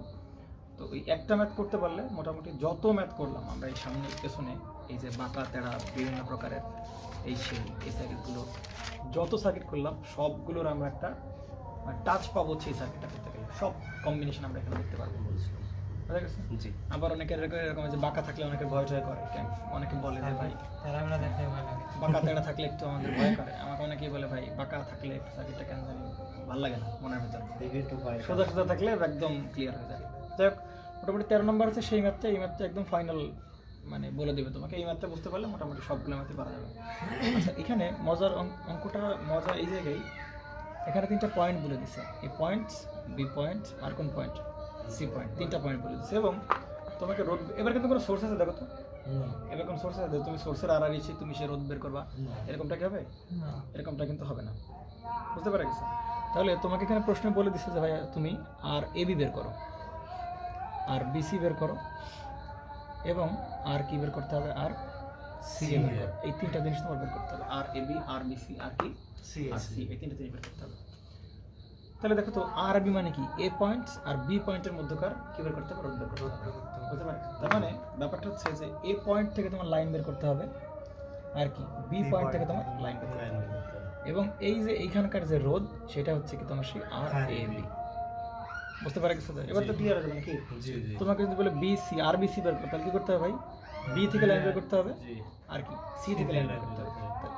তো ওই একটা ম্যাথ করতে পারলে মোটামুটি যত ম্যাথ করলাম আমরা এই সামনে পেছনে, এই যে বাঁকা তেড়া বিভিন্ন প্রকারের এই সেই এই সার্কিটগুলো যত সার্কিট করলাম সবগুলোর আমরা একটা টাচ পাবো, সেই সার্কিটটা করতে গেলে সব কম্বিনেশন আমরা এখানে দেখতে পারবো, বুঝা গেছে? জি আবার অনেকের এরকম যে বাঁকা থাকলে অনেকে ভয় টয় করে, অনেকে বলে যে ভাই তারা আমরা দেখাই ভালো লাগে। বাঁকা তেড়া থাকলে একটু আমাদের ভয় করে, আমাকে অনেকেই বলে ভাই বাঁকা থাকলে একটু সার্কিটটা কেন জানি ভালো লাগে না মনের ভিতর, দেখে একটু পায় সোজা সোজা থাকলে একদম ক্লিয়ার হয়ে যায়। যাই হোক, মোটামুটি 13 নম্বর আছে সেই ম্যাথটা, এই ম্যাথটা একদম ফাইনাল মানে বলে দেবে তোমাকে, এই ম্যাথটা বুঝতে পারলে মোটামুটি সবগুলো ম্যাথই পারা যাবে। আচ্ছা এখানে মজার অঙ্কটা মজা এই জায়গায়, এখানে 3টা পয়েন্ট বলে দিছে, এই পয়েন্ট, বি পয়েন্ট, আর কোন পয়েন্ট, সি পয়েন্ট, 3টা পয়েন্ট বলে দিছে। এবং তোমাকে রোদ, এবার কিন্তু কোনো সোর্স আছে দেখো তো, এবার কোন সোর্স আছে, তুমি সোর্সের আর ইচ্ছে তুমি সে রোদ বের করবা, এরকমটা কি হবে? এরকমটা কিন্তু হবে না, বুঝতে পারা গেছে? তাহলে তোমাকে এখানে প্রশ্ন বলে দিচ্ছে যে ভাই তুমি আর এবি বের করো, আর বিসি বের করো, এবং আর কি বের করতে হবে, আর সি বের করো। এই 3টা জিনিস তোমার বের করতে হবে, আর এবি, আর বিসি, আর কি আর সি, এই 3টা জিনিস বের করতে হবে। তাহলে দেখো তো আর বি মানে কি, এ পয়েন্ট আর বি পয়েন্টের মধ্যকার কি বের করতে হবে, রোধ বের করতে হবে, বুঝতে পারো? তার মানে ব্যাপারটা হচ্ছে যে এ পয়েন্ট থেকে তোমার লাইন বের করতে হবে, আর কি বি পয়েন্ট থেকে তোমার লাইন বের করতে হবে, এবং এই যে এইখানকার যে রোধ সেটা হচ্ছে কি তোমার সেই আর এ বি, বুঝতে পারা গেছে? এবার তো ক্লিয়ার হয়ে যাবে নাকি? জি জি তোমাকে যদি বলে বি সি, আর বি সি বের করতে, তাহলে কি করতে হবে ভাই, বি থেকে লাইন বের করতে হবে, জি আর কি সি থেকে লাইন বের করতে হবে।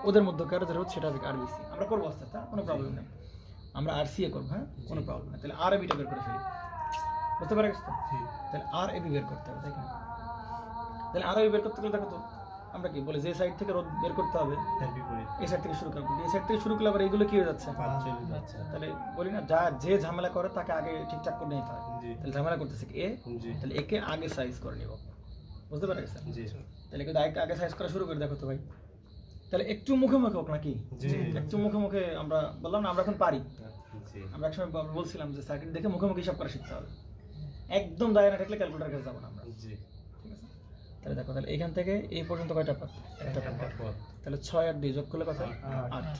ওদের মধ্যকার যে রোধ সেটা হবে আর বি সি, আমরা করবো আস্তে আস্তে, কোনো প্রবলেম নেই, আমরা আর সি এ করবো, হ্যাঁ কোনো প্রবলেম নেই। তাহলে আর এ বিটা বের করে ফেলি, বুঝতে পারা গেছে? তাহলে আর এ বি বের করতে হবে, তাই না? তাহলে আর এ বি বের করতে গেলে দেখো তো আমরা কি বলি, যে সাইড থেকে রোধ বের করতে হবে তার বিপরীত এই সাইড থেকে শুরু করবো, এই সাইড থেকে শুরু করলে আবার এইগুলো কি হয়ে যাচ্ছে, পাঁচ চলে যাচ্ছে তাহলে বলি না যা যে ঝামেলা করে তাকে আগে ঠিকঠাক করে নিতে হয়। জি তাহলে ঝামেলা করতেছে কি এ, জি তাহলে একে আগে সাইজ করে নিব, বুঝতে পারা গেছে? জি তাহলে কিন্তু আগে সাইজ করা শুরু করে দেখো তো ভাই, তাহলে একটু মুখে মুখে হোক নাকি, জি একটু মুখে মুখে আমরা বললাম না আমরা এখন পারি, জি আমরা একসময় বলছিলাম যে সার্কিট দেখে মুখে মুখে হিসাব করা শিখতে হবে, একদম দায় না থাকলে ক্যালকুলেটার কাছে যাবো না আমরা, জি ঠিক আছে? তাহলে দেখো, তাহলে এখান থেকে এই পর্যন্ত কয়টা পাত, একটা পাত, তাহলে 6 আর 2 যোগ করলে কত, 8,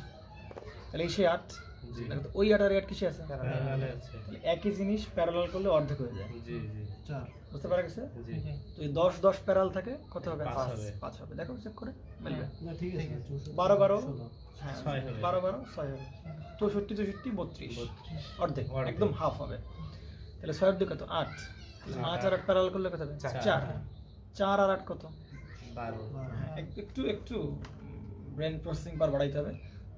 তাহলে এই সেই 8, জি দেখো তো ওই 8 আর 8 কিসে আছে, প্যারালালে আছে তাহলে একই জিনিস প্যারালাল করলে অর্ধেক হয়ে যায়, জি জি 4 বুঝতে পারা গেছে? জি তো এই 10 10 প্যারাল থাকে কত হবে, 5 হবে। 5 হবে, দেখো চেক করে মিলবে। না ঠিক আছে 12 12 হ্যাঁ 6 হবে। 12 12 6 হবে, 64 64 32 অর্ধেক, অর্ধেক। একদম হাফ হবে। তাহলে 6 এর 2 কত, 8, 5 আর 8 প্যারাল করলে কত হবে, 4, 4 আর 8 কত, 12 হ্যাঁ, একটু একটু ব্রেন প্রসেসিং পার বাড়াইতে হবে।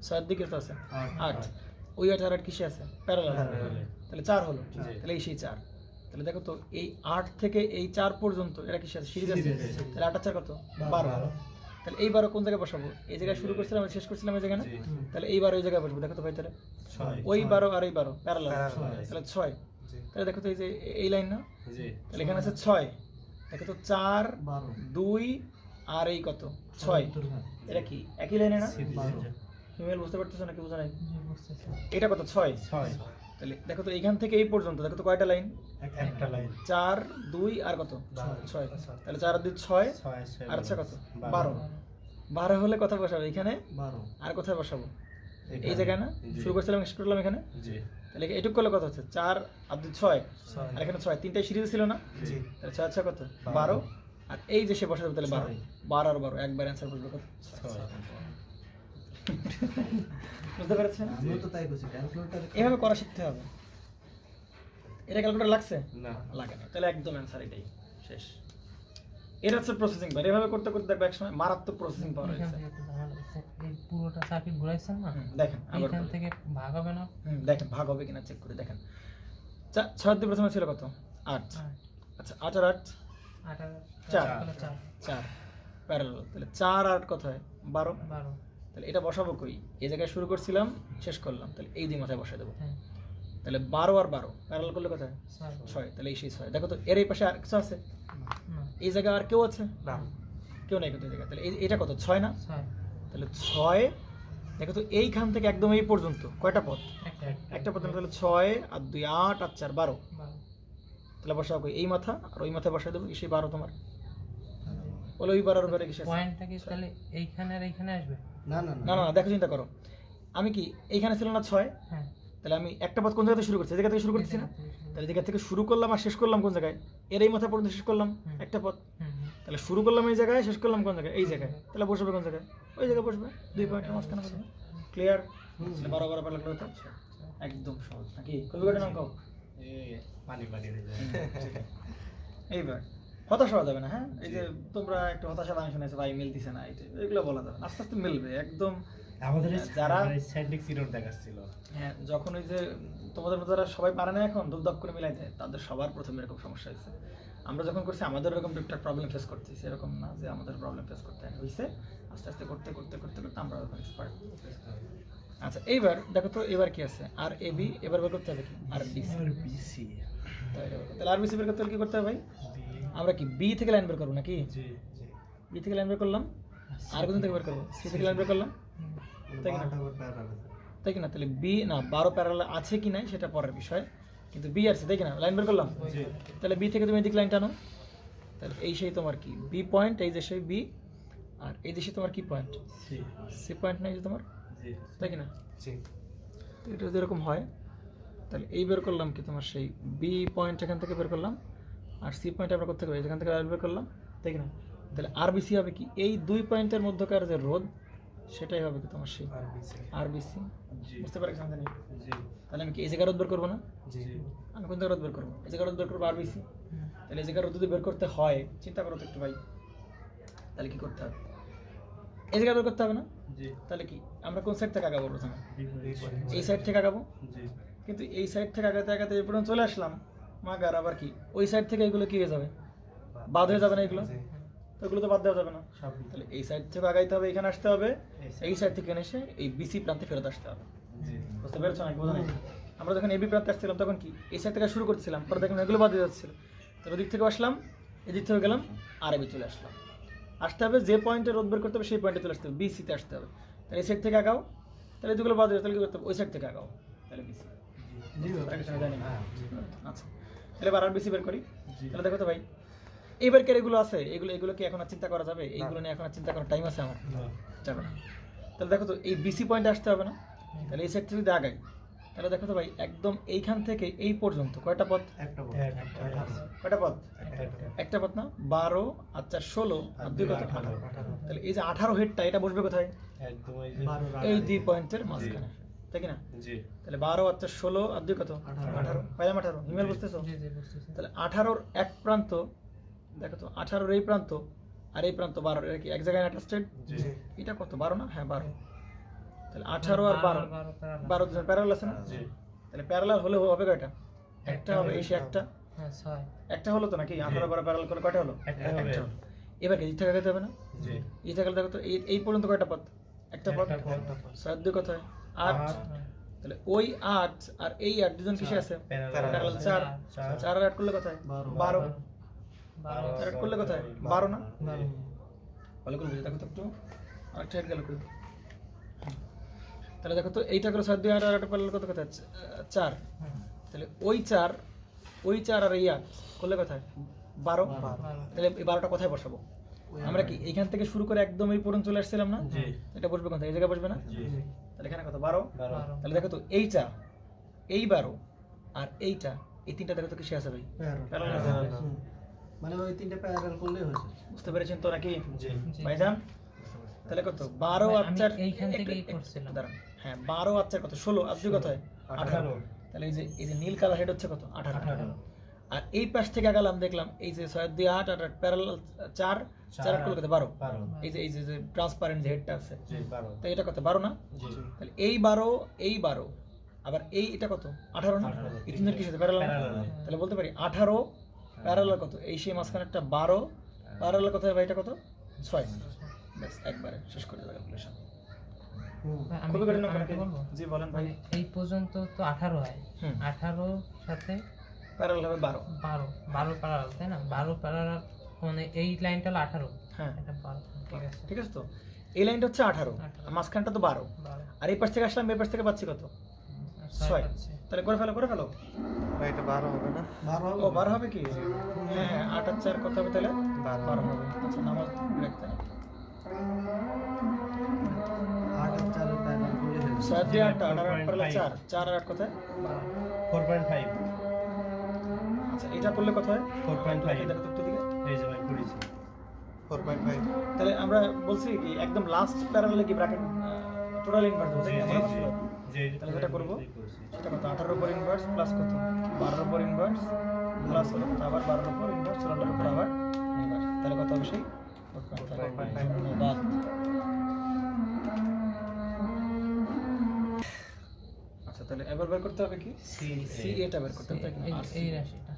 6 এর দিকে তো আছে 8, ওই 8 আর 8 কিসে আছে, প্যারালাল, তাহলে 4 হলো, তাহলে এই সেই 4। তাহলে দেখো তো এই 8 থেকে এই 4 পর্যন্ত এরা কিসে আছে, সিরিজ আছে, তাহলে 8 আর 4 কত, 12। তাহলে এই 12 কোন জায়গায় বসাবো, এই জায়গায় শুরু করছিলাম আর শেষ করছিলাম এই জায়গায় না, জি তাহলে এই 12 ওই জায়গায় বসবো, দেখো তো ভাই তাহলে 6 ওই 12 আর এই 12 প্যারালাল, Parallel। তাহলে 6, তাহলে দেখো তো এই যে এই লাইন না, জি তাহলে এখানে আছে 6, দেখো তো 4 12 2 আর এই কত 6, এটা কি একই লাইনে না, হিমেল বুঝতে পারতেছো নাকি বুঝা নাই? জি বুঝতেছি। এটা কত 6? 6 তাহলে দেখো তো এইখান থেকে এই পর্যন্ত দেখো তো কয়টা লাইন? একটা লাইন 4 2 আর কত 6, তাহলে 4 আর 2 6 6 আর হচ্ছে কত 12। 12 হলে কোথায় বসাবো? এখানে। 12 আর কোথায় বসাবো? এই জায়গায় না? শুরু করছিলাম শেষ করলাম এখানে। জি তাহলে এটুক করলে কত হচ্ছে? 4 আর 2 6 আর এখানে 6, তিনটাই সিরিজ ছিল না? জি তাহলে 6 6 কত 12 আর এই যে সে বসাবে তাহলে 12 12 আর 12 একবার অ্যান্সার বসবে কত? 6 বুঝতে পেরেছেন? আমিও তো তাই করছি ক্যালকুলেটর এভাবে করা শিখতে হবে। এটা ক্যালকুলেটর লাগছে? না লাগে না। তাহলে একদম অ্যান্সার এটাই শেষ। এটা হচ্ছে প্রসেসিং পাওয়ার। এভাবে করতে করতে দেখবে একসময় মারাত্মক প্রসেসিং পাওয়ার এখান হয়েছে। থেকে একটু ঝামেলা হচ্ছে। এই পুরোটা সার্কিট ঘুরাইছেন না, দেখেন আবার এইখান বলি। থেকে ভাগ হবে না। দেখেন ভাগ হবে কিনা চেক করে দেখেন। 6 দিয়ে প্রথমে ছিল কত? 8। আচ্ছা 8 আর 8 8 আর 4 4 4 প্যারালাল। তাহলে 4 আর কত হয়? 12। 12। তাহলে এটা বসাবো কই? এই জায়গায় শুরু করছিলাম শেষ করলাম, তাহলে এই দুই মাথায় বসাই দেবো। হ্যাঁ তাহলে 12 আর 12 প্যারালাল করলে কত হয়? 6। তাহলে এই সেই 6। দেখো তো এর এই পাশে আর কিছু আছে? না এই জায়গায় আর কেউ আছে? না কেউ নেই কিন্তু এই জায়গায়। তাহলে এটা কত 6 না? 6 তাহলে 6 দেখো তো এইখান থেকে একদম এই পর্যন্ত কয়টা পথ? একটা পথ। তাহলে 6 আর 2 8 আর 4 12। 12। তাহলে বসাও কই? এই মাথা আর ওই মাথায় বসাই দেবো, সেই 12 তোমার। বলে ওই 12 ঘরে কিসে আছে? পয়েন্টটা কি তাহলে এইখানে আর এইখানে আসবে? না না না না দেখো চিন্তা করো, আমি কি এইখানে ছিল না 6? হ্যাঁ তাহলে আমি একটা পথ কোন জায়গা থেকে শুরু করছি? এই জায়গা থেকে শুরু করছি না? তাহলে এই জায়গা থেকে শুরু করলাম আর শেষ করলাম কোন জায়গায়? এর এই মাথা পর্যন্ত শেষ করলাম একটা পথ। তাহলে শুরু করলাম এই জায়গায়, শেষ করলাম কোন জায়গায়? এই জায়গায়। তাহলে বসবে কোন জায়গায়? ওই জায়গায় বসবে, 2 পয়েন্টের মাঝখানে বসবে। ক্লিয়ার? 12 12 পারলে কত? একদম সহজ নাকি? কত কয়টা নাম কও? পানি পানি হয়ে যায় এইবার হতাশ হওয়া যাবে না। হ্যাঁ, এই যে তোমরা একটু হতাশা গান শুনেছো ভাই মিলতেছে না, এগুলো বলা যাবে না। আস্তে আস্তে মিলবে একদম। আমাদের যারা সাইন্টিফিক সিরোর দেখাচ্ছিল হ্যাঁ, যখন ওই যে তোমাদের মতো যারা সবাই পারে না এখন দুপ করে মিলাই দেয়, তাদের সবার প্রথমে এরকম সমস্যা হয়েছে। আমরা যখন করছি আমাদের এরকম টুকটাক প্রবলেম ফেস করতেছি, এরকম না যে আমাদের প্রবলেম ফেস করতে হয়েছে। আস্তে আস্তে করতে করতে করতে করতে আমরা এক্সপার্ট। আচ্ছা এইবার দেখো তো এবার কি আছে? আর এ বি এবার বের করতে হবে কি? আর বিসি। বিসি তাহলে আর বিসি বের করতে হলে কি করতে হবে ভাই? আমরা কি বি থেকে লাইন বের করবো নাকি? জি জি বি থেকে লাইন বের করলাম, আর কোন থেকে বের করবো? সি থেকে লাইন বের করলাম, তাই কিনা? তাই কিনা? তাহলে বি না 12 প্যারালাল আছে কি নাই সেটা পরের বিষয়, কিন্তু বি আছে তাই কিনা? লাইন বের করলাম। জি তাহলে বি থেকে তুমি এদিকে লাইন টানো, তাহলে এই সেই তোমার কি বি পয়েন্ট, এই যে সেই বি, আর এই যে সেই তোমার কি পয়েন্ট? সি সি পয়েন্ট নাই যে তোমার, জি তাই কিনা? জি তো এটা যদি এরকম হয় তাহলে এই বের করলাম কি তোমার সেই বি পয়েন্ট এখান থেকে বের করলাম, আর সি পয়েন্ট আমরা করতে পারি এখান থেকে লাইন বের করলাম, তাই কিনা? তাহলে আর বিসি হবে কি? এই 2 পয়েন্টের মধ্যকার যে রোধ সেটাই হবে কি তোমার সেই আর বিসি। জি বুঝতে পারছি আমাদের? জি তাহলে আমি কি এই জায়গায় রোধ বের করবো না? জি আমি কোন জায়গায় রোধ বের করবো? এই জায়গায় রোধ বের করবো আর বিসি। তাহলে এই জায়গায় রোধ যদি বের করতে হয় চিন্তা করো তো একটু ভাই, তাহলে কি করতে হবে? এই জায়গায় বের করতে হবে না? জি তাহলে কি আমরা কোন সাইড থেকে আগাবো প্রথমে? বিপরীত এই সাইড থেকে আগাবো। জি কিন্তু এই সাইড থেকে আগাতে আগাতে এই পর্যন্ত চলে আসলাম, মাগার আবার কি ওই সাইড থেকে এগুলো কি হয়ে যাবে? বাদ হয়ে যাবে না এগুলো? তো এগুলো তো বাদ দেওয়া যাবে না। তাহলে এই সাইড থেকে আগাইতে হবে, এখানে আসতে হবে, এই সাইড থেকে এসে এই বিসি প্রান্তে ফেরত আসতে হবে। জি বুঝতে পেরেছো নাকি? বোঝা নাই? আমরা যখন এবি প্রান্তে আসছিলাম তখন কি এই সাইড থেকে শুরু করছিলাম, পরে দেখলাম এগুলো বাদ হয়ে যাচ্ছিল, তবে দিক থেকে আসলাম, এদিক থেকে গেলাম আর এবি চলে আসলাম। আসতে হবে যে পয়েন্টে রোধ বের করতে হবে সেই পয়েন্টে চলে আসতে হবে, বিসিতে আসতে হবে। তাহলে এই সাইড থেকে আগাও, তাহলে এগুলো বাদ হয়ে, তাহলে কি করতে হবে? ওই সাইড থেকে আগাও, তাহলে বিসি। আচ্ছা তাহলে এবার আর বিসি বের করি। তাহলে দেখো তো ভাই এইবার কে এগুলো আছে, এগুলো কি এখন আর চিন্তা করা যাবে? এইগুলো নিয়ে এখন আর চিন্তা করার টাইম আছে আমার? যাবে না। তাহলে দেখো তো এই বিসি পয়েন্টে আসতে হবে না? তাহলে এই সাইড থেকে যদি আগাই তাহলে দেখো তো ভাই একদম এইখান থেকে এই পর্যন্ত কয়টা পথ? একটা কয়টা পথ? একটা পথ না? 12 আর 4 16 আর 2 কত? 18। তাহলে এই যে 18 হেডটা এটা বসবে কোথায়? একদম এই 2 পয়েন্টের মাঝখানে, তাই কিনা? জি তাহলে 12 আর 4 16 আর 2 কত? 18। পাইলাম 18। হিমেল বুঝতেছো? জি জি বুঝতেছি। তাহলে 18 এক প্রান্ত, দেখো তো 18 এই প্রান্ত আর এই প্রান্ত 12, এটা কি এক জায়গায় অ্যাটাচড? জি এটা কত? 12 না? হ্যাঁ 12। তাহলে 18 আর 12 12 দুজন প্যারালাল আছে না? জি তাহলে প্যারালাল হলে হবে কয়টা? একটা হবে, এই সে একটা হ্যাঁ 6 একটা হলো তো নাকি? 18 12 প্যারালাল করে কয়টা হলো? একটা হবে। হলো। এবার কি থেকে আগাতে হবে না? জি এই থেকে দেখো তো এই পর্যন্ত কয়টা পথ? একটা পথ। 7 2 কত হয়? 8। তাহলে ওই 8 আর এই 8 দুজন কিসে আছে? প্যারালাল 4 4 আর 8 করলে কত হয়? 12 আর 8 করলে কত হয়? 12 না? ভালো করে বুঝে দেখো তো একটু, আরেকটা হেড গেল কই? তাহলে দেখো তো এইটা করে 6 দিয়ে 8 আর 8 প্যারালাল কত কোথায় 4, তাহলে ওই 4 আর এই 8 করলে কোথায় 12, তাহলে এই 12টা কোথায় বসাবো আমরা কি এইখান থেকে শুরু করে একদম এই পর্যন্ত চলে আসছিলাম না, এটা বসবে কোথায় এই জায়গায় বসবে না, তাহলে এখানে কত 12, তাহলে দেখো তো এইটা এই 12 আর এইটা এই তিনটা দেখো তো কিসে আছে ভাই প্যারালাল আছে, মানে ওই তিনটা প্যারালাল করলেই হয়েছে। বুঝতে পেরেছেন তো নাকি ভাইজান? তাহলে কত 12 আর 4 এইখান থেকেই করছিলাম। দাঁড়ান, হ্যাঁ 12 আর 4 কত 16 আর 2 কত হয় 18, তাহলে এই যে নীল কালার হেড হচ্ছে কত 18, আর এই পাশ থেকে গেলাম দেখলাম এই যে 6 দিয়ে 8 আর 8 প্যারালাল 4 4 আর কত 12, এই যে ট্রান্সপারেন্ট যে হেডটা আছে তো এটা কত 12 না, তাহলে এই 12 আবার এটা কত 18 না, এই তিনজন কি সাথে প্যারালাল, তাহলে বলতে পারি 18 প্যারালাল কত এই সেই মাঝখানেরটা 12 প্যারালাল কত ভাই এটা কত 6, ব্যাস একবারে শেষ করে দেব ক্যালকুলেশন। আমি খুবই কঠিন না আরেকটা বলবো? জি বলেন ভাই। এই পর্যন্ত তো 18 হয়, হুম। 18 সাথে প্যারালাল হবে 12, 12 প্যারালাল, তাই না? 12 প্যারালাল মানে এই লাইনটা হলো 18, হ্যাঁ এটা 12, ঠিক আছে। ঠিক আছে তো এই লাইনটা হচ্ছে 18 আর মাঝখানটা তো 12, 12 আর এই পাশ থেকে আসলাম এই পাশ থেকে পাচ্ছি কত 6, তাহলে করে ফেলো ভাই এটা 12 হবে না? 12 ও 12 হবে কি, হ্যাঁ হ্যাঁ 8 আর 4 কত হবে তাহলে 12 হবে। আচ্ছা নামাজ রাখতে 8 আর 4 প্যারালাল করলেই হয়েছে। 7 দিয়ে 8 আর 8 করলে 4 4 আর 8 কোথায় 4.5 আচ্ছা এটা করলে কত হয় 4.5 এই দেখো তো একটু দিকে, এই যে ভাই করেছি 4.5 তাহলে আমরা বলছি কি একদম লাস্ট প্যারালালে কি ব্র্যাকেট টোটাল ইনভার্স বলছি আমরা বলছি তাহলে যেটা করব সেটা কত 18 উপর ইনভার্স প্লাস কত 12 উপর ইনভার্স প্লাস হলো কত আবার 12 উপর ইনভার্স 16 উপর আবার ইনভার্স, তাহলে কত হবে সেই 4.5 ধন্যবাদ। আচ্ছা তাহলে এবার বের করতে হবে কি সি এটা বের করতে হবে তাই কি এই রাশিটা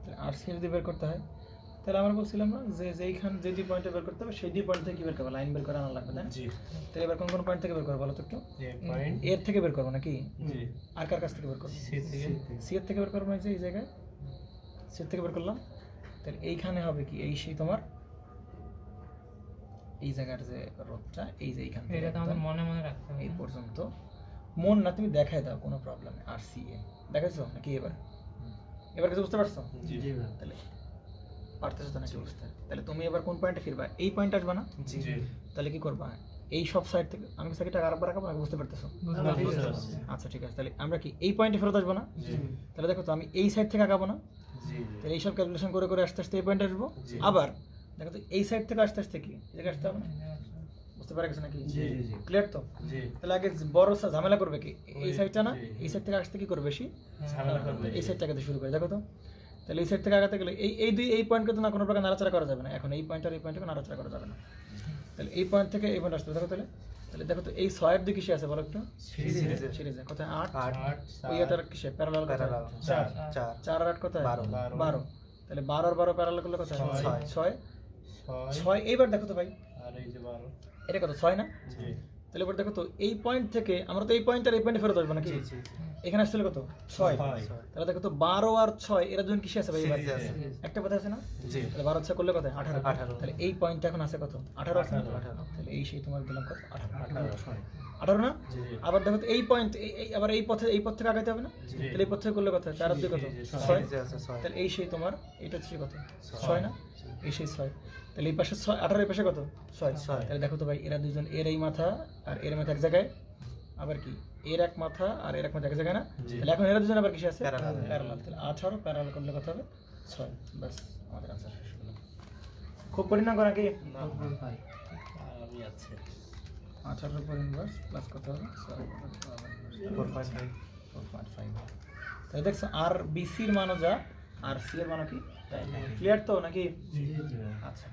তাহলে আর সি যদি বের করতে হয় তাহলে আমরা বলছিলাম না যে যেইখান যে দুই পয়েন্টে বের করতে হবে সেই দুই পয়েন্ট থেকে কি বের করবো লাইন বের করে আনা লাগবে তাই না? জি তাহলে এবার কোন কোন পয়েন্ট থেকে বের করবো বলো তো একটু, পয়েন্ট এর থেকে বের করবো নাকি জি আর কার কাছ থেকে বের করবো সি থেকে সি এর থেকে বের করবো না, এই যে এই জায়গায় সি এর থেকে বের করলাম, তাহলে এইখানে হবে কি এই সেই তোমার এই জায়গার যে রোধটা এই যে এইখান থেকে এটা তো আমাদের একদম মনে রাখতে হবে। এই পর্যন্ত মন না তুমি দেখাই দাও কোনো প্রবলেম নেই, আর সি এ দেখাইছো নাকি এবার কিছু বুঝতে পারছো? জি জি ভাই। তাহলে পারতেছো তো নাকি বুঝতে, তাহলে তুমি এবার কোন পয়েন্টে ফিরবা এই পয়েন্ট আসবা না, জি তাহলে কি করবা এই সব সাইড থেকে আমি সাইডটা আরেকবার রাখাবো নাকি বুঝতে পারতেছো? বুঝতে পারছি। আচ্ছা ঠিক আছে, তাহলে আমরা কি এই পয়েন্টে ফেরত আসবো না, জি তাহলে দেখো তো আমি এই সাইড থেকে আগাবো না, জি তাহলে এইসব ক্যালকুলেশন করে করে আস্তে আস্তে এই পয়েন্টে আসবো, জি। আবার দেখো তো এই সাইড থেকে আস্তে আস্তে কি এই জায়গায় আসতে হবে না, বুঝতে পারা গেছে নাকি জি জি ক্লিয়ার তো? জি তাহলে আগে বড় ঝামেলা করবে কি এই ওই, সাইডটা না, জি। এই সাইড থেকে আসতে কি করবে বেশি ঝামেলা করবে এই সাইড থেকে শুরু করে দেখো তো, তাহলে এই সাইড থেকে আগাতে গেলে এই দুই এই পয়েন্টকে তো না কোনো প্রকার নাড়াচাড়া করা যাবে না, এখন এই পয়েন্ট আর এই পয়েন্টকে নাড়াচাড়া করা যাবে না, তাহলে এই পয়েন্ট থেকে এই পয়েন্ট আসতে হবে, দেখো তাহলে তাহলে দেখো তো এই 6 এর দুই কিসে আছে বলো একটু সিরিজে কোথায় 8 ওই এটার কিসে প্যারালাল প্যারালাল 4 আর 8 কোথায় 12 তাহলে 12 আর 12 প্যারালাল করলে কোথায় 6 এইবার দেখো তো ভাই আর এই যে 12 এটা কত 6 না, জি তাহলে এবার দেখো তো এই পয়েন্ট থেকে আমরা তো এই পয়েন্ট আর এই পয়েন্টে ফেরত আসবো নাকি, এখানে আসছিল কত 6, তাহলে দেখো তো 12 আর 6 এরা দুজন কিসে আছে ভাই এবার একটা কথা আছে না, তাহলে 12 6 করলে কত 18, তাহলে এই পয়েন্টটা এখন আছে কত 18 আছে না? তাহলে এই সেই তোমার দিলাম কত 18 না, আবার দেখো তো এই পয়েন্ট আবার এই পথ থেকে আগাইতে হবে না, তাহলে এই পথ থেকে করলে কত 4 আর 2 কত 6, তাহলে এই সেই তোমার এটা হচ্ছে কত 6 না, এই সেই 6, তাহলে এই পাশে 6 18 এই পাশে কত 6, তাহলে দেখো তো ভাই এরা দুজন এর এই মাথা আর এর মাথা এক জায়গায়, আবার কি এর এক মাথা আর এর এক মাথা এক জায়গায় না, তাহলে এখন এরা দুজন আবার কিসে আছে প্যারালাল, তাহলে 18 প্যারালাল করলে কত হবে 6, বাস আমাদের आंसर শেষ হলো। খুব কঠিন না করা কি আমি আছে 18 উপর ইনভার্স প্লাস কত হবে 4.5, তাহলে দেখছো আর বিসি এর মানও যা আর সি এর মানও কি ক্লিয়ার তো নাকি? আচ্ছা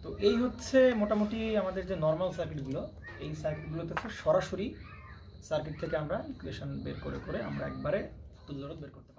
তো এই হচ্ছে মোটামুটি আমাদের যে নর্মাল সার্কিটগুলো, এই সার্কিটগুলোতে সরাসরি সার্কিট থেকে আমরা ইকুয়েশন বের করে করে আমরা একবারে তুল্যরোধ বের করতে